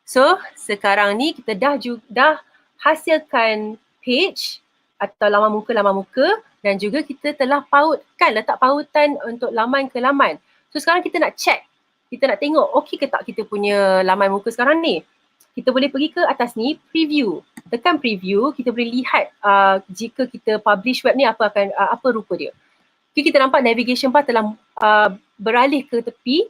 A: So sekarang ni kita dah hasilkan page atau laman muka dan juga kita telah letak pautan untuk laman ke laman. So sekarang kita nak check, kita nak tengok okey ke tak kita punya laman muka sekarang ni. Kita boleh pergi ke atas ni, preview. Tekan preview, kita boleh lihat jika kita publish web ni apa rupa dia. Okay, kita nampak navigation bar telah beralih ke tepi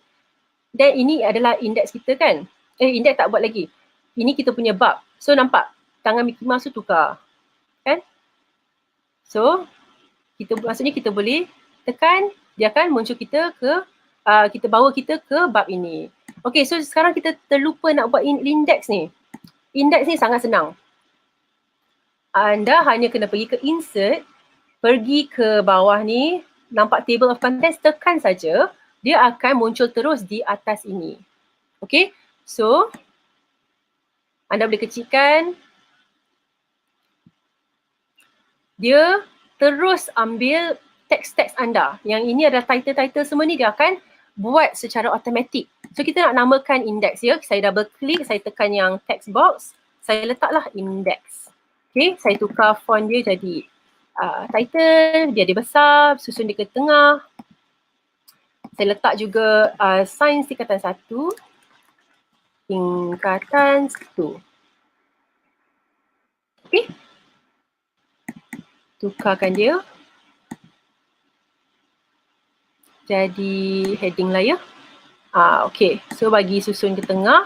A: dan ini adalah indeks kita kan. Indeks tak buat lagi. Ini kita punya bab. So nampak tangan Mickey Mouse tu tukar. Kan? So maksudnya kita boleh tekan, dia akan muncul kita bawa kita ke bab ini. Okay, so sekarang kita terlupa nak buat indeks ni. Indeks ni sangat senang. Anda hanya kena pergi ke insert, pergi ke bawah ni, nampak table of contents, tekan saja, dia akan muncul terus di atas ini. Okay, so anda boleh kecilkan. Dia terus ambil teks-teks anda. Yang ini adalah title-title semua ni dia akan buat secara automatik. So kita nak namakan indeks ya. Saya double klik, saya tekan yang text box, saya letaklah indeks. Okay, saya tukar font dia jadi title, dia besar, susun dia ke tengah. Saya letak juga sign tingkatan 1. Tingkatan 1. Okay. Tukarkan dia. Jadi heading lah ya. Okay, so bagi susun ke tengah.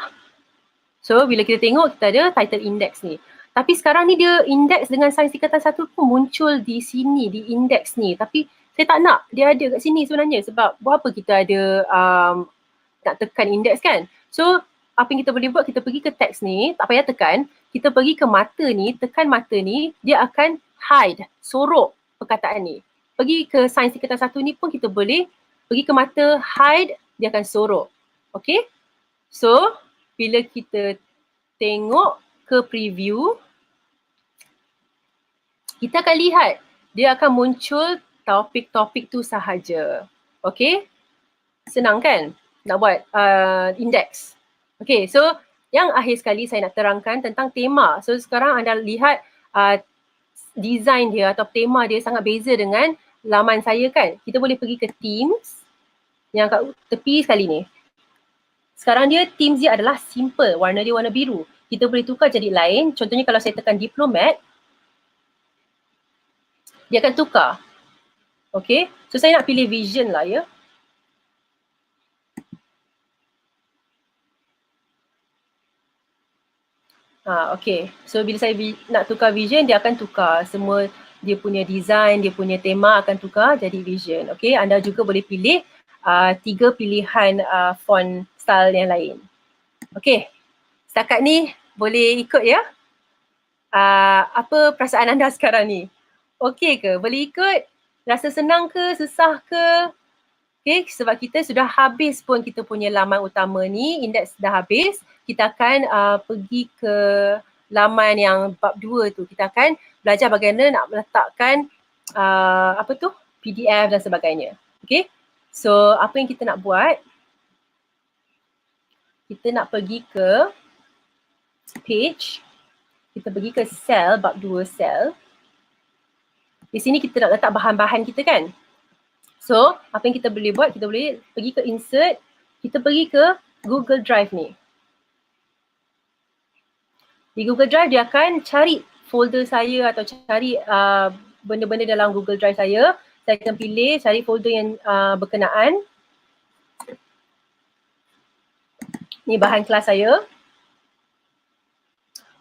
A: So bila kita tengok kita ada title index ni. Tapi sekarang ni dia index dengan sign tingkatan 1 pun muncul di sini, di index ni. Tapi saya tak nak dia ada kat sini sebenarnya sebab buat apa kita ada nak tekan index kan. So apa yang kita boleh buat, kita pergi ke teks ni, tak payah tekan. Kita pergi ke mata ni, tekan mata ni, dia akan hide, sorok perkataan ni. Pergi ke sign tingkatan 1 ni pun kita boleh pergi ke mata, hide, dia akan sorok. Okay. So bila kita tengok ke preview, kita akan lihat dia akan muncul topik-topik tu sahaja. Okay. Senang kan nak buat index. Okay, so yang akhir sekali saya nak terangkan tentang tema. So sekarang anda lihat design dia atau tema dia sangat beza dengan laman saya kan. Kita boleh pergi ke themes. Yang kat tepi sekali ni. Sekarang dia themes dia adalah simple. Warna dia warna biru. Kita boleh tukar jadi lain. Contohnya kalau saya tekan diplomat, dia akan tukar. Okay. So saya nak pilih vision lah ya. Okay. So bila saya nak tukar vision, dia akan tukar semua dia punya design, dia punya tema akan tukar jadi vision. Okay. Anda juga boleh pilih 3 pilihan font style yang lain. Okay. Setakat ni boleh ikut ya. Apa perasaan anda sekarang ni? Okay ke? Boleh ikut? Rasa senang ke? Susah ke? Okay, sebab kita sudah habis pun kita punya laman utama ni, indeks dah habis. Kita akan pergi ke laman yang bab 2 tu. Kita akan belajar bagaimana nak meletakkan PDF dan sebagainya. Okay, so apa yang kita nak buat? Kita nak pergi ke page. Kita pergi ke cell, bab 2 cell. Di sini kita nak letak bahan-bahan kita kan. So, apa yang kita boleh buat? Kita boleh pergi ke insert, kita pergi ke Google Drive ni. Di Google Drive dia akan cari folder saya atau cari benda-benda dalam Google Drive saya. Saya akan pilih cari folder yang berkenaan. Ni bahan kelas saya.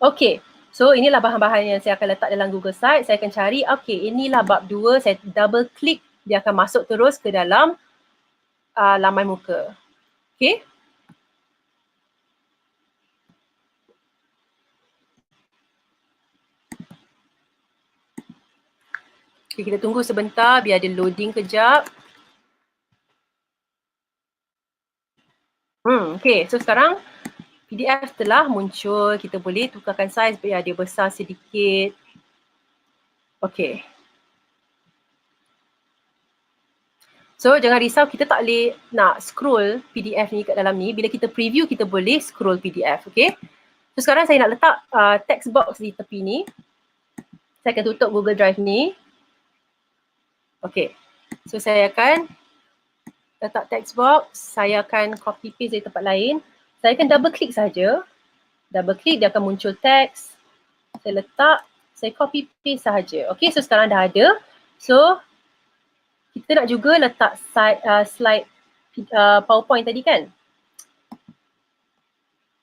A: Okay, so inilah bahan-bahan yang saya akan letak dalam Google Site. Saya akan cari, okay inilah bab 2, saya double klik, dia akan masuk terus ke dalam laman muka. Okay. Okay, kita tunggu sebentar biar dia loading kejap. Okay, so sekarang PDF telah muncul. Kita boleh tukarkan saiz biar dia besar sedikit. Okay. So jangan risau, kita tak boleh nak scroll PDF ni kat dalam ni. Bila kita preview, kita boleh scroll PDF. Okay. So sekarang saya nak letak text box di tepi ni. Saya akan tutup Google Drive ni. Okay. So saya akan letak text box. Saya akan copy paste dari tempat lain. Saya akan double klik saja. Double klik, dia akan muncul teks. Saya letak, saya copy paste sahaja. Okay, so sekarang dah ada. So, kita nak juga letak slide PowerPoint tadi kan.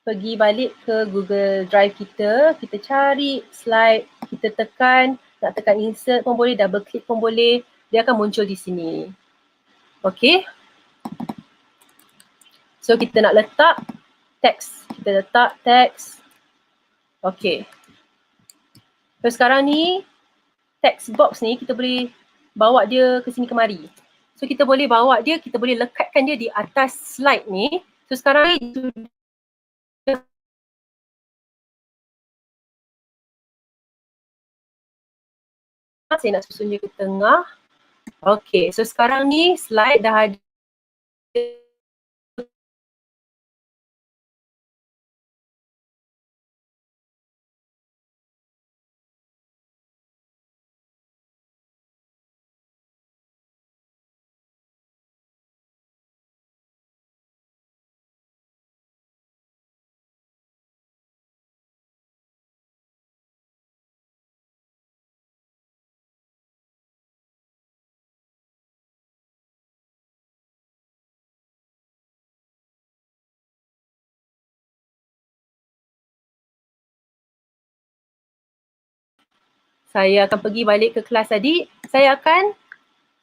A: Pergi balik ke Google Drive kita cari slide, kita tekan, nak tekan insert pun boleh, double click pun boleh. Dia akan muncul di sini. Okay. So, kita nak letak teks. Kita letak teks. Okay. So, sekarang ni, text box ni kita boleh bawa dia ke sini kemari. So, kita boleh bawa dia, kita boleh lekatkan dia di atas slide ni. So, sekarang ni saya nak susun dia ke tengah. Okay, so sekarang ni slide dah ada. Saya akan pergi balik ke kelas tadi. Saya akan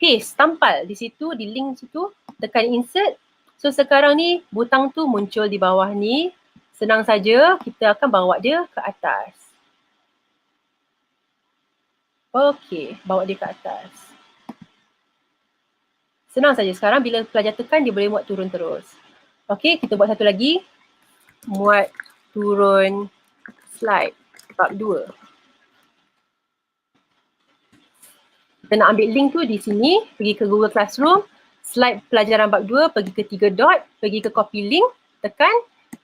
A: paste, tampal di situ, di link situ, tekan insert. So sekarang ni butang tu muncul di bawah ni. Senang saja, kita akan bawa dia ke atas. Okey, bawa dia ke atas. Senang saja, sekarang bila pelajar tekan dia boleh muat turun terus. Okey, kita buat satu lagi. Muat turun slide bab 2. Kita nak ambil link tu di sini, pergi ke Google Classroom, slide pelajaran bab 2, pergi ke 3 dot, pergi ke copy link, tekan,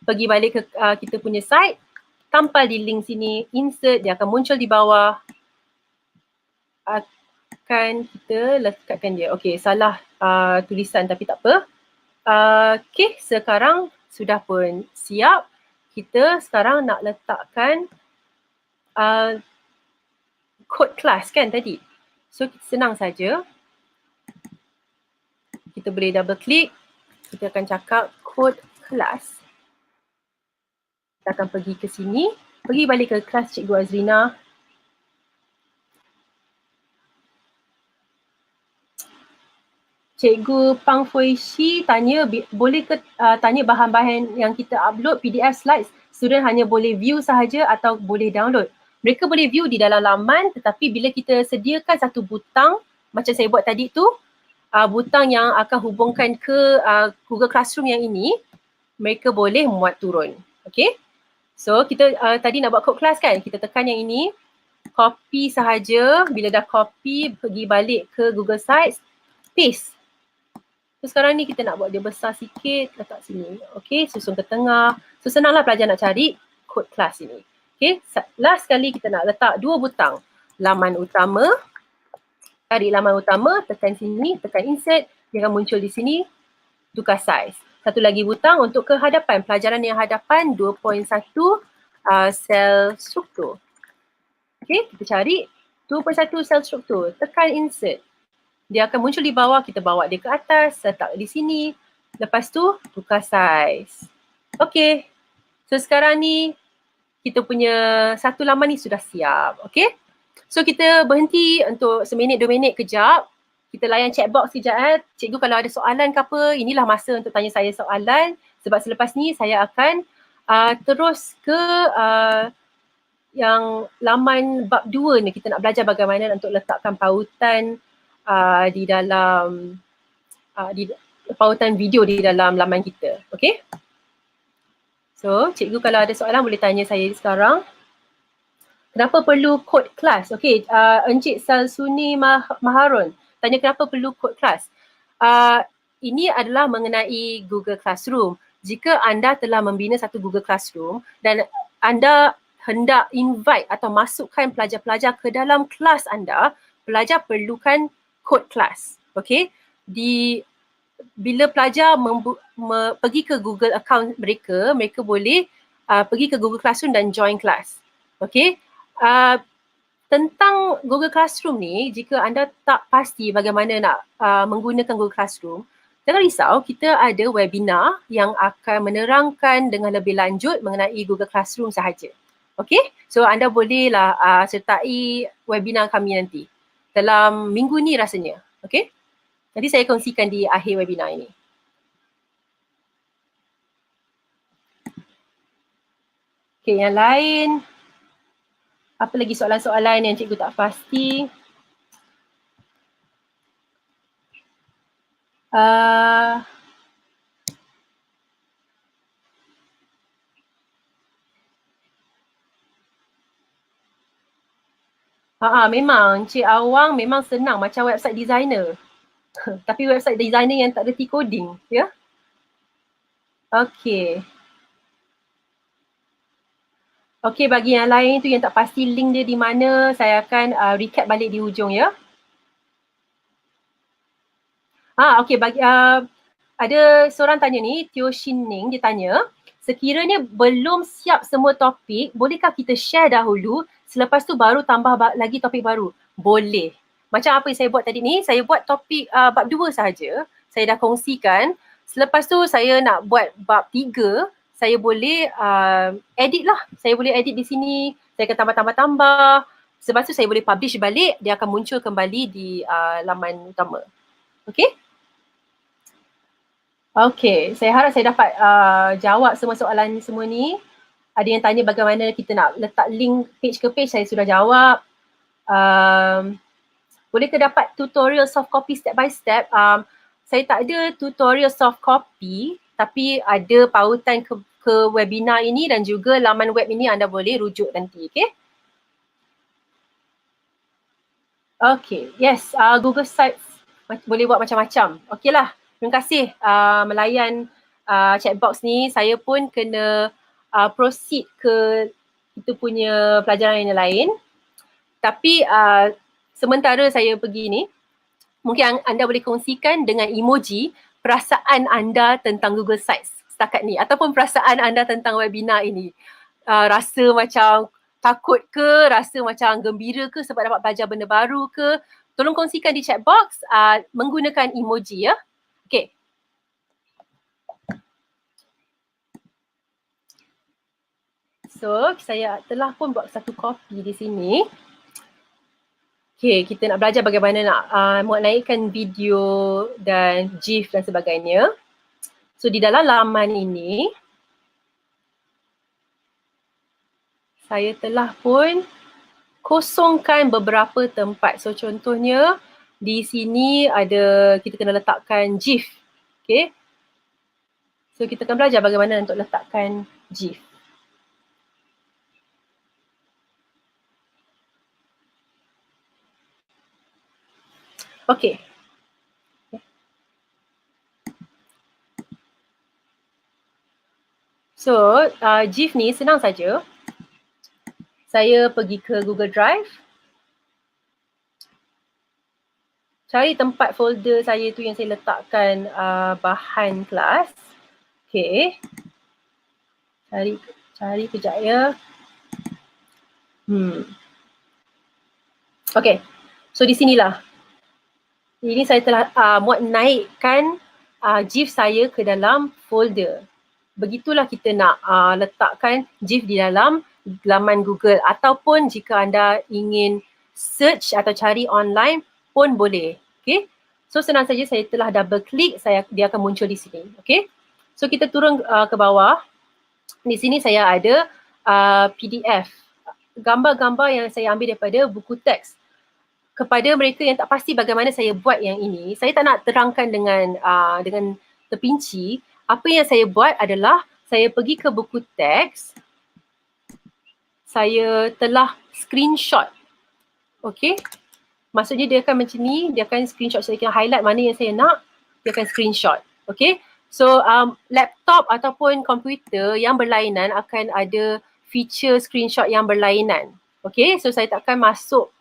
A: pergi balik ke kita punya site, tampal di link sini, insert, dia akan muncul di bawah. Akan kita lekatkan dia. Okey, salah tulisan tapi tak apa. Okay, sekarang sudah pun siap. Kita sekarang nak letakkan kod kelas kan tadi. So senang saja. Kita boleh double klik. Kita akan cakap kod kelas. Kita akan pergi ke sini. Pergi balik ke kelas Cikgu Azrina. Cikgu Pang Fui Shi tanya, boleh ke tanya bahan-bahan yang kita upload PDF slides, student hanya boleh view sahaja atau boleh download? Mereka boleh view di dalam laman, tetapi bila kita sediakan satu butang, macam saya buat tadi tu, butang yang akan hubungkan ke Google Classroom yang ini, mereka boleh muat turun. Okay? So kita tadi nak buat kod kelas kan, kita tekan yang ini, copy sahaja, bila dah copy, pergi balik ke Google Sites, paste. So sekarang ni kita nak buat dia besar sikit, letak sini. Okay, susun ke tengah. So senanglah pelajar nak cari kod kelas ini. Okay, last sekali kita nak letak dua butang. Laman utama, cari laman utama, tekan sini, tekan insert, dia akan muncul di sini, tukar size. Satu lagi butang untuk ke hadapan, pelajaran yang hadapan 2.1 sel struktur. Okay, kita cari 2.1 sel struktur, tekan insert. Dia akan muncul di bawah, kita bawa dia ke atas, letak di sini. Lepas tu, tukar size. Okay. So sekarang ni, kita punya satu laman ni sudah siap. Okay. So kita berhenti untuk seminit, 2 minit kejap. Kita layan chat box kejap. Cikgu kalau ada soalan ke apa, inilah masa untuk tanya saya soalan. Sebab selepas ni saya akan terus ke yang laman bab 2 ni. Kita nak belajar bagaimana untuk letakkan pautan di dalam pautan video di dalam laman kita. Okay? So, cikgu kalau ada soalan boleh tanya saya sekarang. Kenapa perlu kod kelas? Okay, Encik Salsuni Maharun tanya kenapa perlu kod kelas. Ini adalah mengenai Google Classroom. Jika anda telah membina satu Google Classroom dan anda hendak invite atau masukkan pelajar-pelajar ke dalam kelas anda, pelajar perlukan kod kelas. Okay, bila pelajar pergi ke Google account mereka, mereka boleh pergi ke Google Classroom dan join kelas. Okay, tentang Google Classroom ni, jika anda tak pasti bagaimana nak menggunakan Google Classroom, jangan risau, kita ada webinar yang akan menerangkan dengan lebih lanjut mengenai Google Classroom sahaja. Okay, so anda bolehlah sertai webinar kami nanti dalam minggu ni rasanya. Okay, nanti saya kongsikan di akhir webinar ini. Okay, yang lain, apa lagi soalan-soalan yang cikgu tak pasti? Memang Cik Awang memang senang macam website designer. Tapi website designer yang tak reti coding, ya? Okay. Okay, bagi yang lain tu yang tak pasti link dia di mana, saya akan recap balik di hujung, ya. Okay, bagi ada seorang tanya ni, Teo Shin Ning, dia tanya, sekiranya belum siap semua topik, bolehkah kita share dahulu, selepas tu baru tambah lagi topik baru? Boleh. Macam apa yang saya buat tadi ni, saya buat topik bab 2 sahaja, saya dah kongsikan. Selepas tu saya nak buat bab 3, saya boleh edit lah. Saya boleh edit di sini, saya akan tambah-tambah-tambah. Sebab tu saya boleh publish balik, dia akan muncul kembali di laman utama. Okay? Okay, saya harap saya dapat jawab semua soalan semua ni. Ada yang tanya bagaimana kita nak letak link page ke page, saya sudah jawab. Boleh ke dapat tutorial soft copy step by step? Saya tak ada tutorial soft copy, tapi ada pautan ke webinar ini dan juga laman web ini anda boleh rujuk nanti, okay? Okay, yes, Google Sites boleh buat macam-macam. Okay lah, terima kasih melayan chat box ni. Saya pun kena proceed ke kita punya pelajaran yang lain. Tapi sementara saya pergi ni, mungkin anda boleh kongsikan dengan emoji perasaan anda tentang Google Sites setakat ni ataupun perasaan anda tentang webinar ini. Rasa macam takut ke, rasa macam gembira ke sebab dapat belajar benda baru ke, tolong kongsikan di chat box menggunakan emoji ya. Okay. So, saya telah pun buat satu copy di sini. Okay, kita nak belajar bagaimana nak muat naikkan video dan GIF dan sebagainya. So, di dalam laman ini, saya telah pun kosongkan beberapa tempat. So, contohnya di sini ada, kita kena letakkan GIF. Okay. So, kita akan belajar bagaimana untuk letakkan GIF. Okay. So, GIF ni senang saja. Saya pergi ke Google Drive. Cari tempat folder saya tu yang saya letakkan bahan kelas. Okay. Cari kejap ya. Okay. So, di sinilah. Ini saya telah muat naikkan GIF saya ke dalam folder. Begitulah kita nak letakkan GIF di dalam laman Google ataupun jika anda ingin search atau cari online pun boleh. Okay. So senang saja, saya telah double klik, dia akan muncul di sini. Okay. So kita turun ke bawah. Di sini saya ada PDF. Gambar-gambar yang saya ambil daripada buku teks. Kepada mereka yang tak pasti bagaimana saya buat yang ini, saya tak nak terangkan dengan terpinci. Apa yang saya buat adalah saya pergi ke buku teks, saya telah screenshot. Okay. Maksudnya dia akan macam ni, dia akan screenshot, saya akan highlight mana yang saya nak, dia akan screenshot. Okay. So laptop ataupun komputer yang berlainan akan ada feature screenshot yang berlainan. Okay. So saya tak akan masuk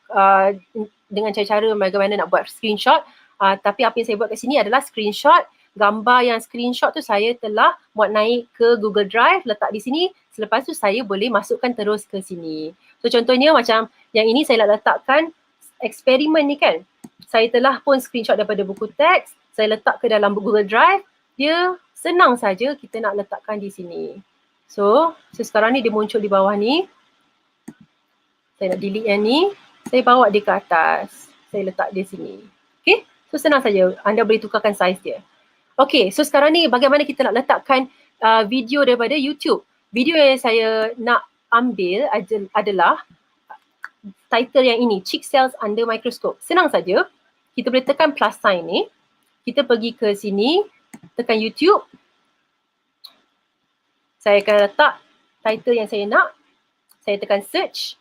A: dengan cara-cara bagaimana nak buat screenshot. Tapi apa yang saya buat kat sini adalah screenshot. Gambar yang screenshot tu saya telah muat naik ke Google Drive, letak di sini. Selepas tu saya boleh masukkan terus ke sini. So contohnya macam yang ini saya nak letakkan eksperimen ni kan. Saya telah pun screenshot daripada buku teks, saya letak ke dalam Google Drive. Dia senang saja kita nak letakkan di sini. So sekarang ni dia muncul di bawah ni. Saya nak delete yang ni. Saya bawa dia ke atas. Saya letak dia sini. Okay. So senang saja. Anda boleh tukarkan saiz dia. Okay. So sekarang ni bagaimana kita nak letakkan video daripada YouTube. Video yang saya nak ambil adalah title yang ini. Cheek cells under microscope. Senang saja. Kita boleh tekan plus sign ni. Kita pergi ke sini. Tekan YouTube. Saya akan letak title yang saya nak. Saya tekan search.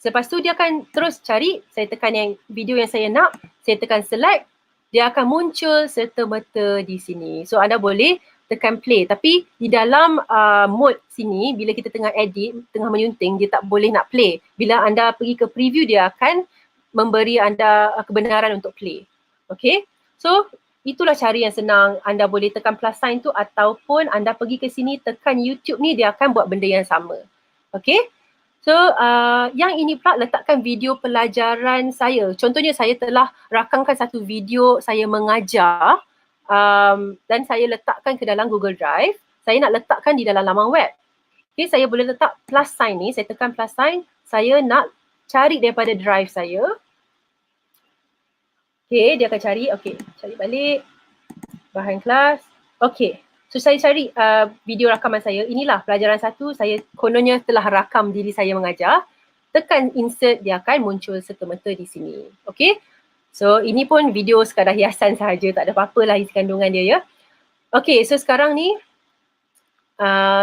A: Lepas tu dia akan terus cari, saya tekan yang video yang saya nak, saya tekan select, dia akan muncul serta-merta di sini. So anda boleh tekan play, tapi di dalam mode sini, bila kita tengah edit, tengah menyunting, dia tak boleh nak play. Bila anda pergi ke preview, dia akan memberi anda kebenaran untuk play. Okay, so itulah cara yang senang. Anda boleh tekan plus sign tu ataupun anda pergi ke sini, tekan YouTube ni, dia akan buat benda yang sama. Okay. So yang ini pula letakkan video pelajaran saya. Contohnya saya telah rakamkan satu video saya mengajar dan saya letakkan ke dalam Google Drive. Saya nak letakkan di dalam laman web. Okay, saya boleh letak plus sign ni, saya tekan plus sign. Saya nak cari daripada drive saya. Okay, dia akan cari. Okay, cari balik. Bahan kelas. Okay. So saya cari video rakaman saya, inilah pelajaran 1, saya kononnya telah rakam diri saya mengajar. Tekan insert, dia akan muncul serta-merta di sini. Okay. So ini pun video sekadar hiasan sahaja, tak ada apa-apa lah isi kandungan dia ya. Okay, so sekarang ni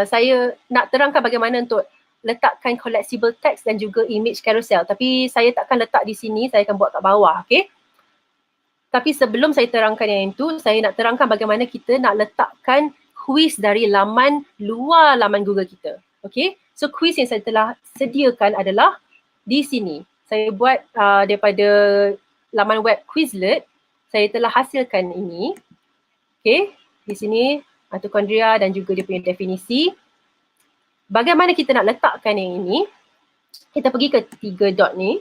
A: saya nak terangkan bagaimana untuk letakkan collapsible text dan juga image carousel. Tapi saya takkan letak di sini, saya akan buat kat bawah. Okay. Tapi sebelum saya terangkan yang itu, saya nak terangkan bagaimana kita nak letakkan quiz dari laman luar laman Google kita. Okay, so quiz yang saya telah sediakan adalah di sini. Saya buat daripada laman web Quizlet, saya telah hasilkan ini. Okay, di sini mitokondria dan juga dia punya definisi. Bagaimana kita nak letakkan yang ini? Kita pergi ke 3 dot ni.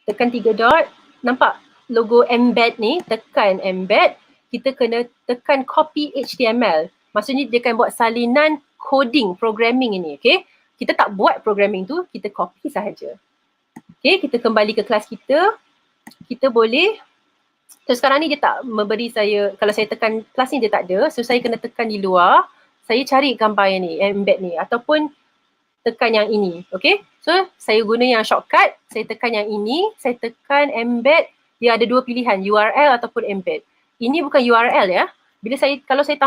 A: Tekan 3 dot, nampak logo embed ni, tekan embed, kita kena tekan copy HTML. Maksudnya dia akan buat salinan coding, programming ini, okay? Kita tak buat programming tu, kita copy sahaja. Okay, kita kembali ke kelas kita. Kita boleh, so sekarang ni dia tak memberi saya, kalau saya tekan kelas ni dia tak ada, so saya kena tekan di luar, saya cari gambar yang ni, embed ni, ataupun tekan yang ini, okay? So saya guna yang shortcut, saya tekan yang ini, saya tekan embed, dia ada dua pilihan, URL ataupun embed. Ini bukan URL ya, kalau saya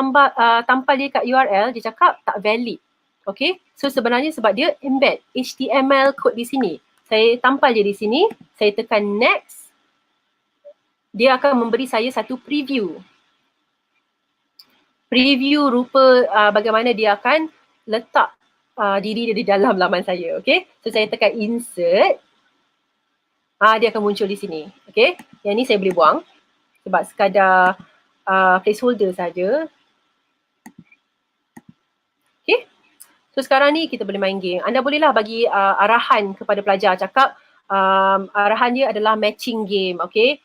A: tampal dia kat URL, dia cakap tak valid, okay? So sebenarnya sebab dia embed HTML code di sini. Saya tampal dia di sini, saya tekan next, dia akan memberi saya satu preview. Preview rupa bagaimana dia akan letak diri dia di dalam laman saya, okay? So saya tekan insert, dia akan muncul di sini, okay? Yang ni saya boleh buang sebab sekadar placeholder saja. Okay? So sekarang ni kita boleh main game. Anda bolehlah bagi arahan kepada pelajar, cakap arahan dia adalah matching game, okay?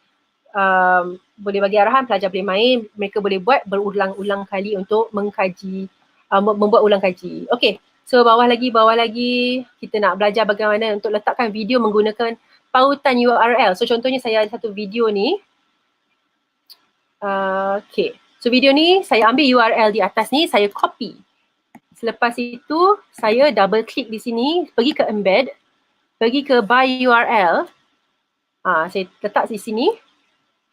A: Boleh bagi arahan, pelajar boleh main, mereka boleh buat berulang-ulang kali untuk mengkaji, membuat ulang kaji. Okay, so bawah lagi, kita nak belajar bagaimana untuk letakkan video menggunakan pautan URL. So contohnya saya ada satu video ni. Okay, so video ni saya ambil URL di atas ni, saya copy. Selepas itu, saya double click di sini, pergi ke embed, pergi ke by URL. Saya letak di sini.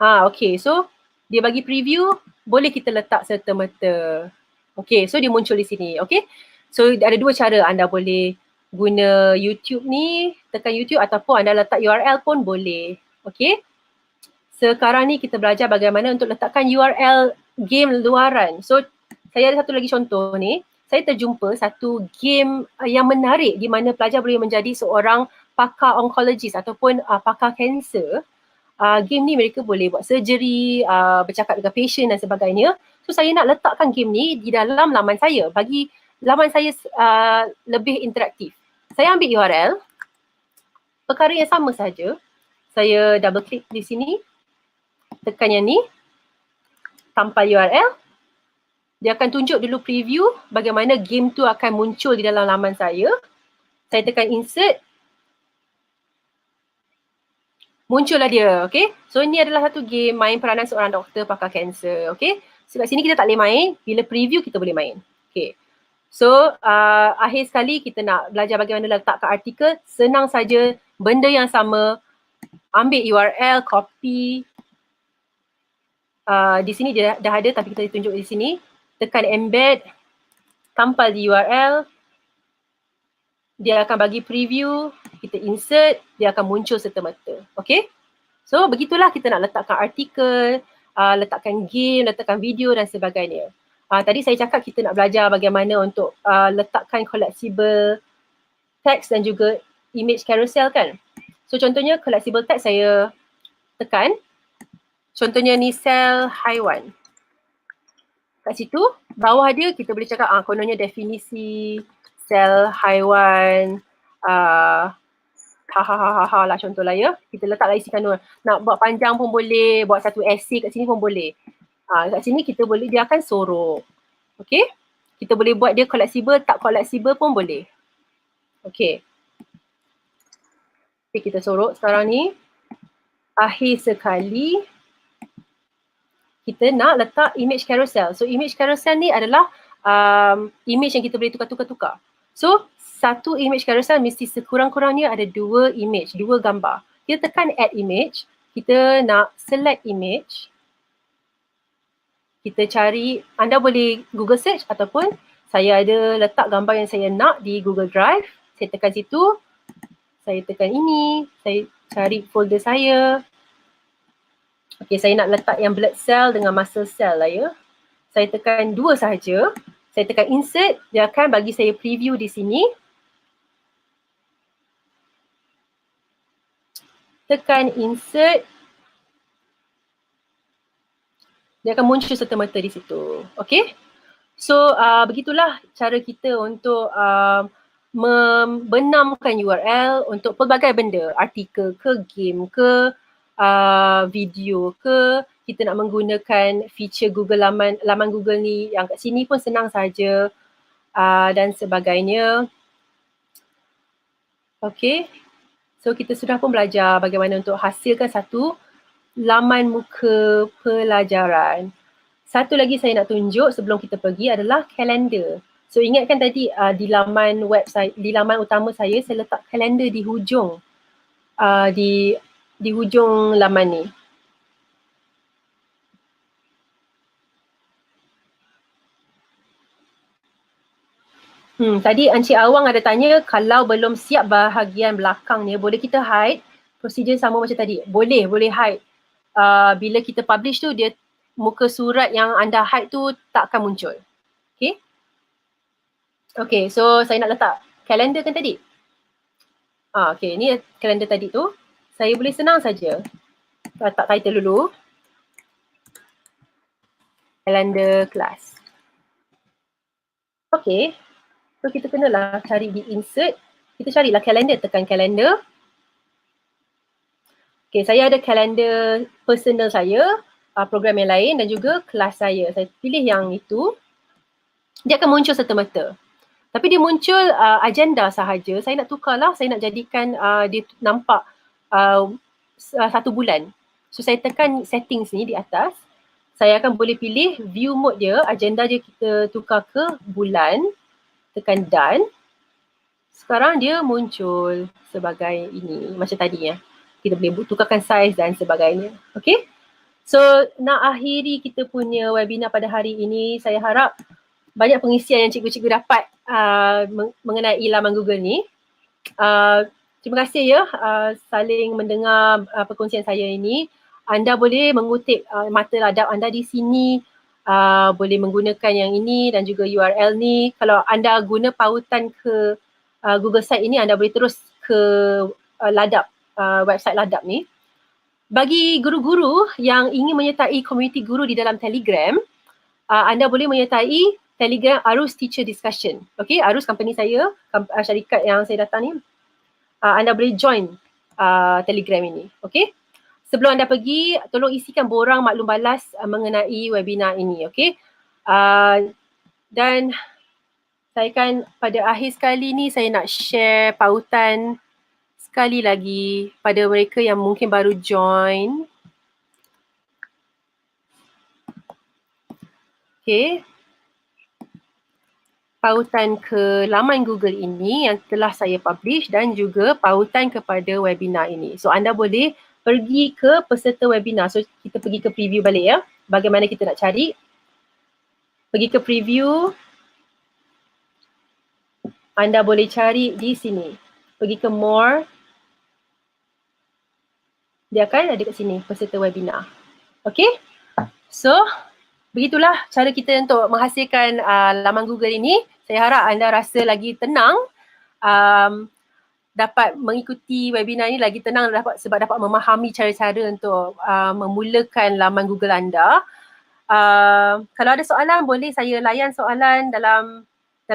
A: Okay, so dia bagi preview, boleh kita letak serta-merta. Okay, so dia muncul di sini, okay. So ada dua cara, anda boleh guna YouTube ni, tekan YouTube ataupun anda letak URL pun boleh, okay. Sekarang ni kita belajar bagaimana untuk letakkan URL game luaran. So saya ada satu lagi contoh ni, saya terjumpa satu game yang menarik di mana pelajar boleh menjadi seorang pakar onkologis ataupun pakar kanser. Game ni mereka boleh buat surgery, bercakap dengan patient dan sebagainya. So saya nak letakkan game ni di dalam laman saya, bagi laman saya lebih interaktif. Saya ambil URL, perkara yang sama saja. Saya double click di sini, tekan yang ni, tampal URL. Dia akan tunjuk dulu preview bagaimana game tu akan muncul di dalam laman saya. Saya tekan insert, muncullah dia, okay. So ini adalah satu game main peranan seorang doktor pakar kanser, okay. So kat sini kita tak boleh main, bila preview kita boleh main, okay. So akhir sekali kita nak belajar bagaimana letakkan artikel, senang saja, benda yang sama, ambil URL, copy, di sini dia dah ada tapi kita tunjuk di sini, tekan embed, tampal di URL, dia akan bagi preview, kita insert, dia akan muncul serta-merta. Okay? So begitulah kita nak letakkan artikel, letakkan game, letakkan video dan sebagainya. Tadi saya cakap kita nak belajar bagaimana untuk letakkan collapsible text dan juga image carousel kan. So contohnya collapsible text saya tekan. Contohnya ni sel haiwan. Kat situ, bawah dia kita boleh cakap kononnya definisi sel haiwan, ha lah contohlah ya. Kita letaklah isi kandungan. Nak buat panjang pun boleh, buat satu essay kat sini pun boleh. Kat sini kita boleh, dia akan sorok. Okay. Kita boleh buat dia collapsible, tak collapsible pun boleh. Okay. Okay, kita sorok sekarang ni. Akhir sekali, kita nak letak image carousel. So image carousel ni adalah image yang kita boleh tukar-tukar. So satu image carousel mesti sekurang-kurangnya ada dua image, dua gambar. Kita tekan add image, kita nak select image. Kita cari, anda boleh Google search ataupun saya ada letak gambar yang saya nak di Google Drive. Saya tekan situ, saya tekan ini, saya cari folder saya. Okay, saya nak letak yang blood cell dengan muscle cell lah ya. Saya tekan dua sahaja. Saya tekan insert, dia akan bagi saya preview di sini. Tekan insert. Dia akan muncul serta-merta di situ. Okay? So begitulah cara kita untuk membenamkan URL untuk pelbagai benda, artikel ke, game ke, video ke, kita nak menggunakan feature Google laman Google ni yang kat sini pun senang saja dan sebagainya. Okay, so kita sudah pun belajar bagaimana untuk hasilkan satu laman muka pelajaran. Satu lagi saya nak tunjuk sebelum kita pergi adalah kalender. So ingatkan tadi di laman website, di laman utama saya letak kalender di hujung di hujung laman ni. Tadi Encik Awang ada tanya kalau belum siap bahagian belakang ni boleh kita hide. Prosedur sama macam tadi. Boleh hide. Bila kita publish tu dia muka surat yang anda hide tu tak akan muncul. Okay. Okay, so saya nak letak kalender kan tadi. Okay, ni kalender tadi tu. Saya boleh senang saja letak title dulu. Kalender kelas. Okay, so kita kenalah cari di insert. Kita carilah kalender, tekan kalender. Okay, saya ada kalender personal saya, program yang lain dan juga kelas saya. Saya pilih yang itu. Dia akan muncul serta-merta. Tapi dia muncul agenda sahaja. Saya nak tukarlah, saya nak jadikan dia nampak 1 bulan. So saya tekan settings ni di atas. Saya akan boleh pilih view mode dia, agenda dia kita tukar ke bulan. Tekan done. Sekarang dia muncul sebagai ini, macam tadi ya. Kita boleh tukarkan size dan sebagainya. Okay. So nak akhiri kita punya webinar pada hari ini, saya harap banyak pengisian yang cikgu-cikgu dapat mengenai laman Google ni. Terima kasih ya saling mendengar perkongsian saya ini. Anda boleh mengutip mata ladap anda di sini, boleh menggunakan yang ini dan juga URL ni. Kalau anda guna pautan ke Google Site ini, anda boleh terus ke ladap, website ladap ni. Bagi guru-guru yang ingin menyertai komuniti guru di dalam Telegram, anda boleh menyertai Telegram Arus Teacher Discussion. Okay, Arus company saya, syarikat yang saya datang ni. Anda boleh join Telegram ini. Okay. Sebelum anda pergi, tolong isikan borang maklum balas mengenai webinar ini. Okay. Dan saya kan pada akhir sekali ni saya nak share pautan sekali lagi pada mereka yang mungkin baru join. Okay. Pautan ke laman Google ini yang telah saya publish dan juga pautan kepada webinar ini. So anda boleh pergi ke peserta webinar. So kita pergi ke preview balik ya. Bagaimana kita nak cari. Pergi ke preview. Anda boleh cari di sini. Pergi ke more. Dia akan ada kat sini, peserta webinar. Okay. So begitulah cara kita untuk menghasilkan laman Google ini. Saya harap anda rasa lagi tenang. Dapat mengikuti webinar ini lagi tenang sebab dapat memahami cara-cara untuk memulakan laman Google anda. Kalau ada soalan boleh saya layan soalan dalam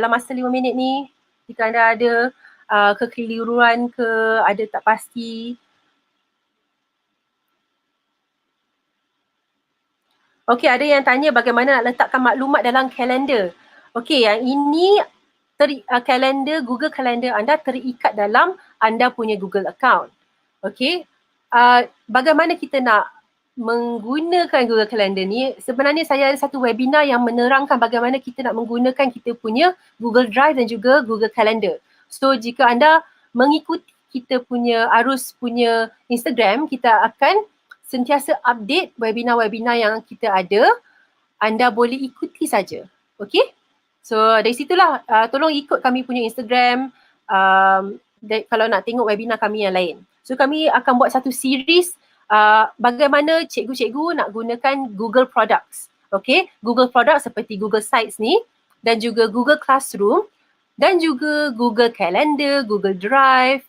A: masa 5 minit ni. Jika anda ada kekeliruan ke, ada tak pasti. Okey, ada yang tanya bagaimana nak letakkan maklumat dalam kalender. Okey, yang ini kalender, Google Calendar anda terikat dalam anda punya Google account. Okey, bagaimana kita nak menggunakan Google Calendar ni? Sebenarnya saya ada satu webinar yang menerangkan bagaimana kita nak menggunakan kita punya Google Drive dan juga Google Calendar. So jika anda mengikuti kita punya arus punya Instagram, kita akan sentiasa update webinar-webinar yang kita ada. Anda boleh ikuti saja. Okey? So dari situlah tolong ikut kami punya Instagram kalau nak tengok webinar kami yang lain. So kami akan buat satu series bagaimana cikgu-cikgu nak gunakan Google Products. Okay, Google Products seperti Google Sites ni dan juga Google Classroom dan juga Google Calendar, Google Drive,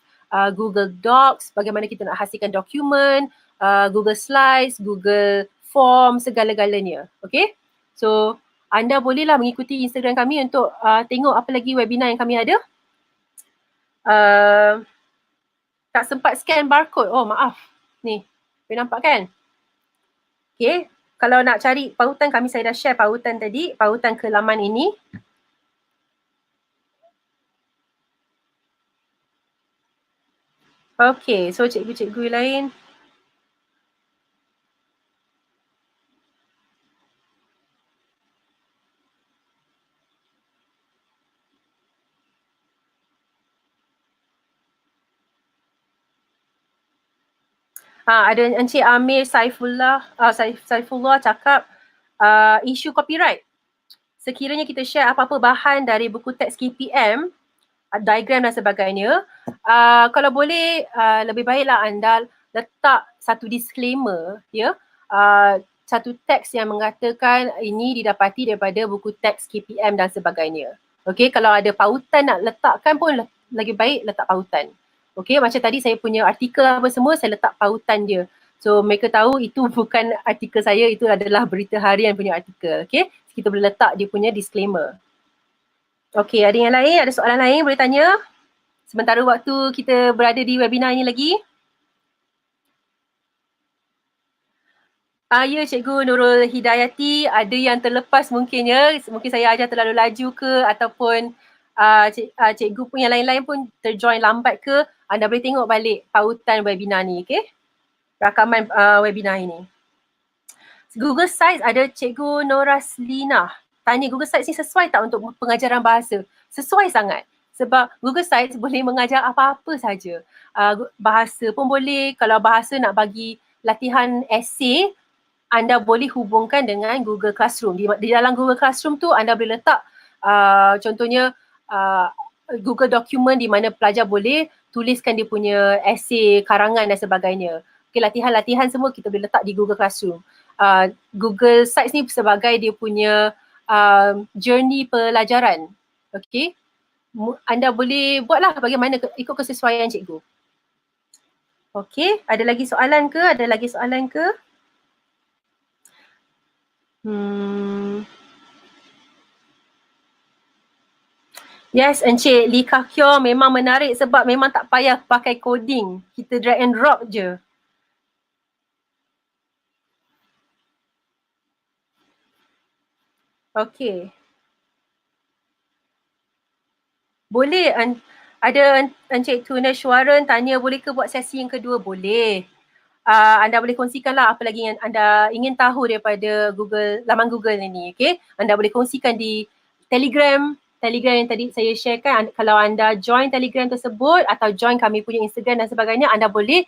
A: Google Docs, bagaimana kita nak hasilkan dokumen, Google Slides, Google form, segala-galanya. Okay? So, anda bolehlah mengikuti Instagram kami untuk tengok apa lagi webinar yang kami ada. Tak sempat scan barcode. Oh, maaf. Ni, boleh nampak kan? Okay. Kalau nak cari pautan kami, saya dah share pautan tadi, pautan ke laman ini. Okay, so cikgu-cikgu lain. Ada Encik Amir Saifullah cakap isu copyright. Sekiranya kita share apa-apa bahan dari buku teks KPM, diagram dan sebagainya, kalau boleh lebih baiklah anda letak satu disclaimer, ya, satu teks yang mengatakan ini didapati daripada buku teks KPM dan sebagainya. Okey, kalau ada pautan nak letakkan pun lagi baik letak pautan. Okey, macam tadi saya punya artikel apa semua saya letak pautan dia. So mereka tahu itu bukan artikel saya, itu adalah Berita Harian punya artikel. Okey, kita boleh letak dia punya disclaimer. Okey, ada yang lain? Ada soalan lain boleh tanya? Sementara waktu kita berada di webinar ini lagi. Ya, Cikgu Nurul Hidayati, ada yang terlepas mungkin ya. Mungkin saya ajar terlalu laju ke ataupun cikgu pun yang lain-lain pun terjoin lambat ke. Anda boleh tengok balik pautan webinar ni, okey? Rakaman webinar ini. Google Sites ada Cikgu Noraslina. Tanya Google Sites ni sesuai tak untuk pengajaran bahasa? Sesuai sangat. Sebab Google Sites boleh mengajar apa-apa saja. Bahasa pun boleh. Kalau bahasa nak bagi latihan esei, anda boleh hubungkan dengan Google Classroom. Di dalam Google Classroom tu anda boleh letak contohnya Google Document di mana pelajar boleh tuliskan dia punya esei, karangan dan sebagainya. Okay, latihan-latihan semua kita boleh letak di Google Classroom. Google Sites ni sebagai dia punya journey pelajaran. Okay. Anda boleh buatlah bagaimana ikut kesesuaian cikgu. Okay, ada lagi soalan ke? Ada lagi soalan ke? Yes, Encik Lee Kah Kyo memang menarik sebab memang tak payah pakai coding. Kita drag and drop je. Okay. Boleh, ada Encik Tuneshwaran tanya boleh ke buat sesi yang kedua? Boleh. Anda boleh kongsikanlah apa lagi yang anda ingin tahu daripada Google, laman Google ini, okay? Anda boleh kongsikan di Telegram yang tadi saya sharekan. Kalau anda join Telegram tersebut atau join kami punya Instagram dan sebagainya, anda boleh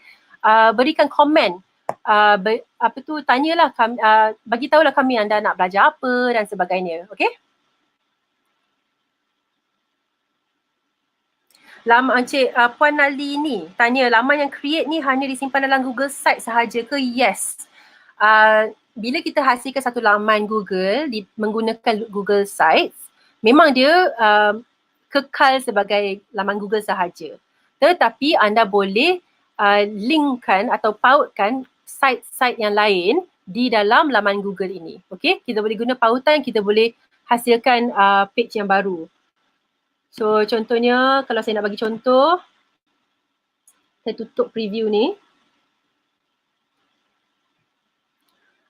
A: berikan komen. Tanyalah kami, bagi tahulah kami anda nak belajar apa dan sebagainya, okay? Laman Encik Puan Nalini tanya, laman yang create ni hanya disimpan dalam Google Sites sahaja ke? Yes. Bila kita hasilkan satu laman Google menggunakan Google Sites, memang dia kekal sebagai laman Google sahaja. Tetapi anda boleh linkkan atau pautkan site-site yang lain di dalam laman Google ini. Okay, kita boleh guna pautan, kita boleh hasilkan page yang baru. So contohnya kalau saya nak bagi contoh, saya tutup preview ni.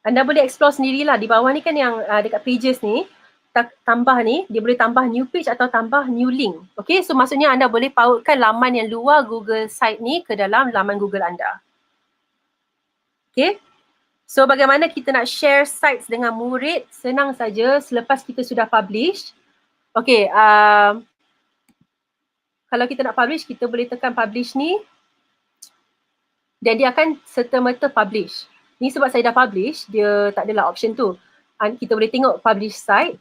A: Anda boleh explore sendirilah. Di bawah ni kan yang dekat pages ni, tambah ni, dia boleh tambah new page atau tambah new link. Okay, so maksudnya anda boleh pautkan laman yang luar Google site ni ke dalam laman Google anda. Okay, so bagaimana kita nak share sites dengan murid? Senang saja selepas kita sudah publish. Okay, kalau kita nak publish, kita boleh tekan publish ni dan dia akan serta-merta publish. Ni sebab saya dah publish, dia tak adalah option tu. Kita boleh tengok publish site,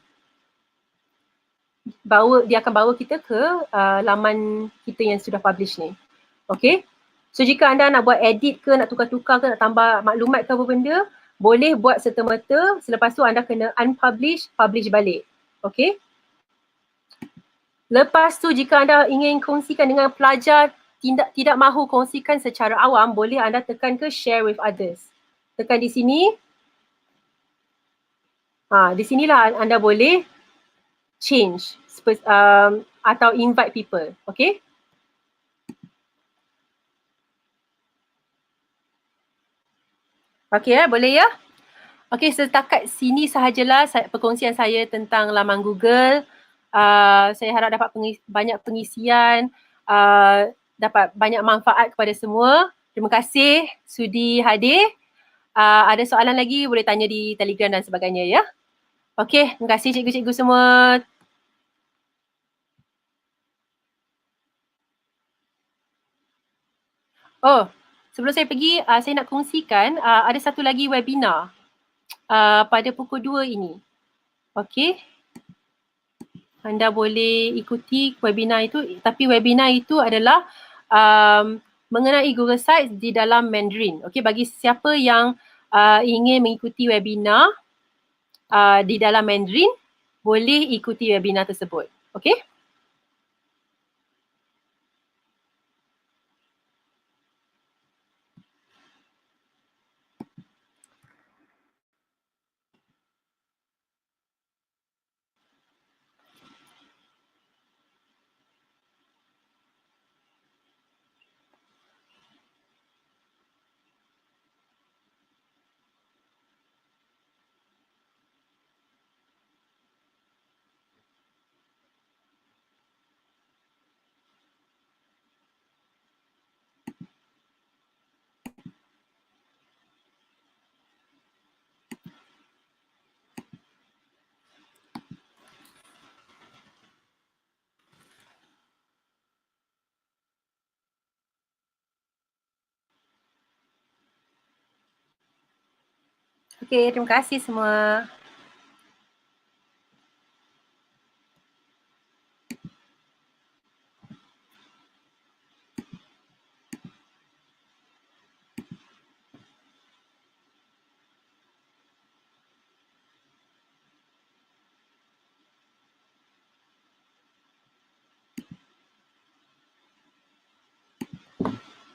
A: dia akan bawa kita ke laman kita yang sudah publish ni. Okay, so jika anda nak buat edit ke, nak tukar-tukar ke, nak tambah maklumat ke apa benda, boleh buat serta-merta. Selepas tu anda kena unpublish, publish balik. Okay. Lepas tu jika anda ingin kongsikan dengan pelajar, tidak mahu kongsikan secara awam, boleh anda tekan ke share with others. Tekan di sini. Di sinilah anda boleh change atau invite people. Okay? Okay, boleh ya? Okay, setakat sini sahajalah perkongsian saya tentang laman Google. Saya harap dapat banyak pengisian, dapat banyak manfaat kepada semua. Terima kasih sudi hadir. Ada soalan lagi boleh tanya di Telegram dan sebagainya ya. Okay, terima kasih cikgu-cikgu semua. Oh, sebelum saya pergi, saya nak kongsikan ada satu lagi webinar pada pukul 2 ini. Okay, anda boleh ikuti webinar itu, tapi webinar itu adalah mengenai Google Sites di dalam Mandarin. Okay, bagi siapa yang ingin mengikuti webinar di dalam Mandarin, boleh ikuti webinar tersebut. Okay? Okay, terima kasih semua.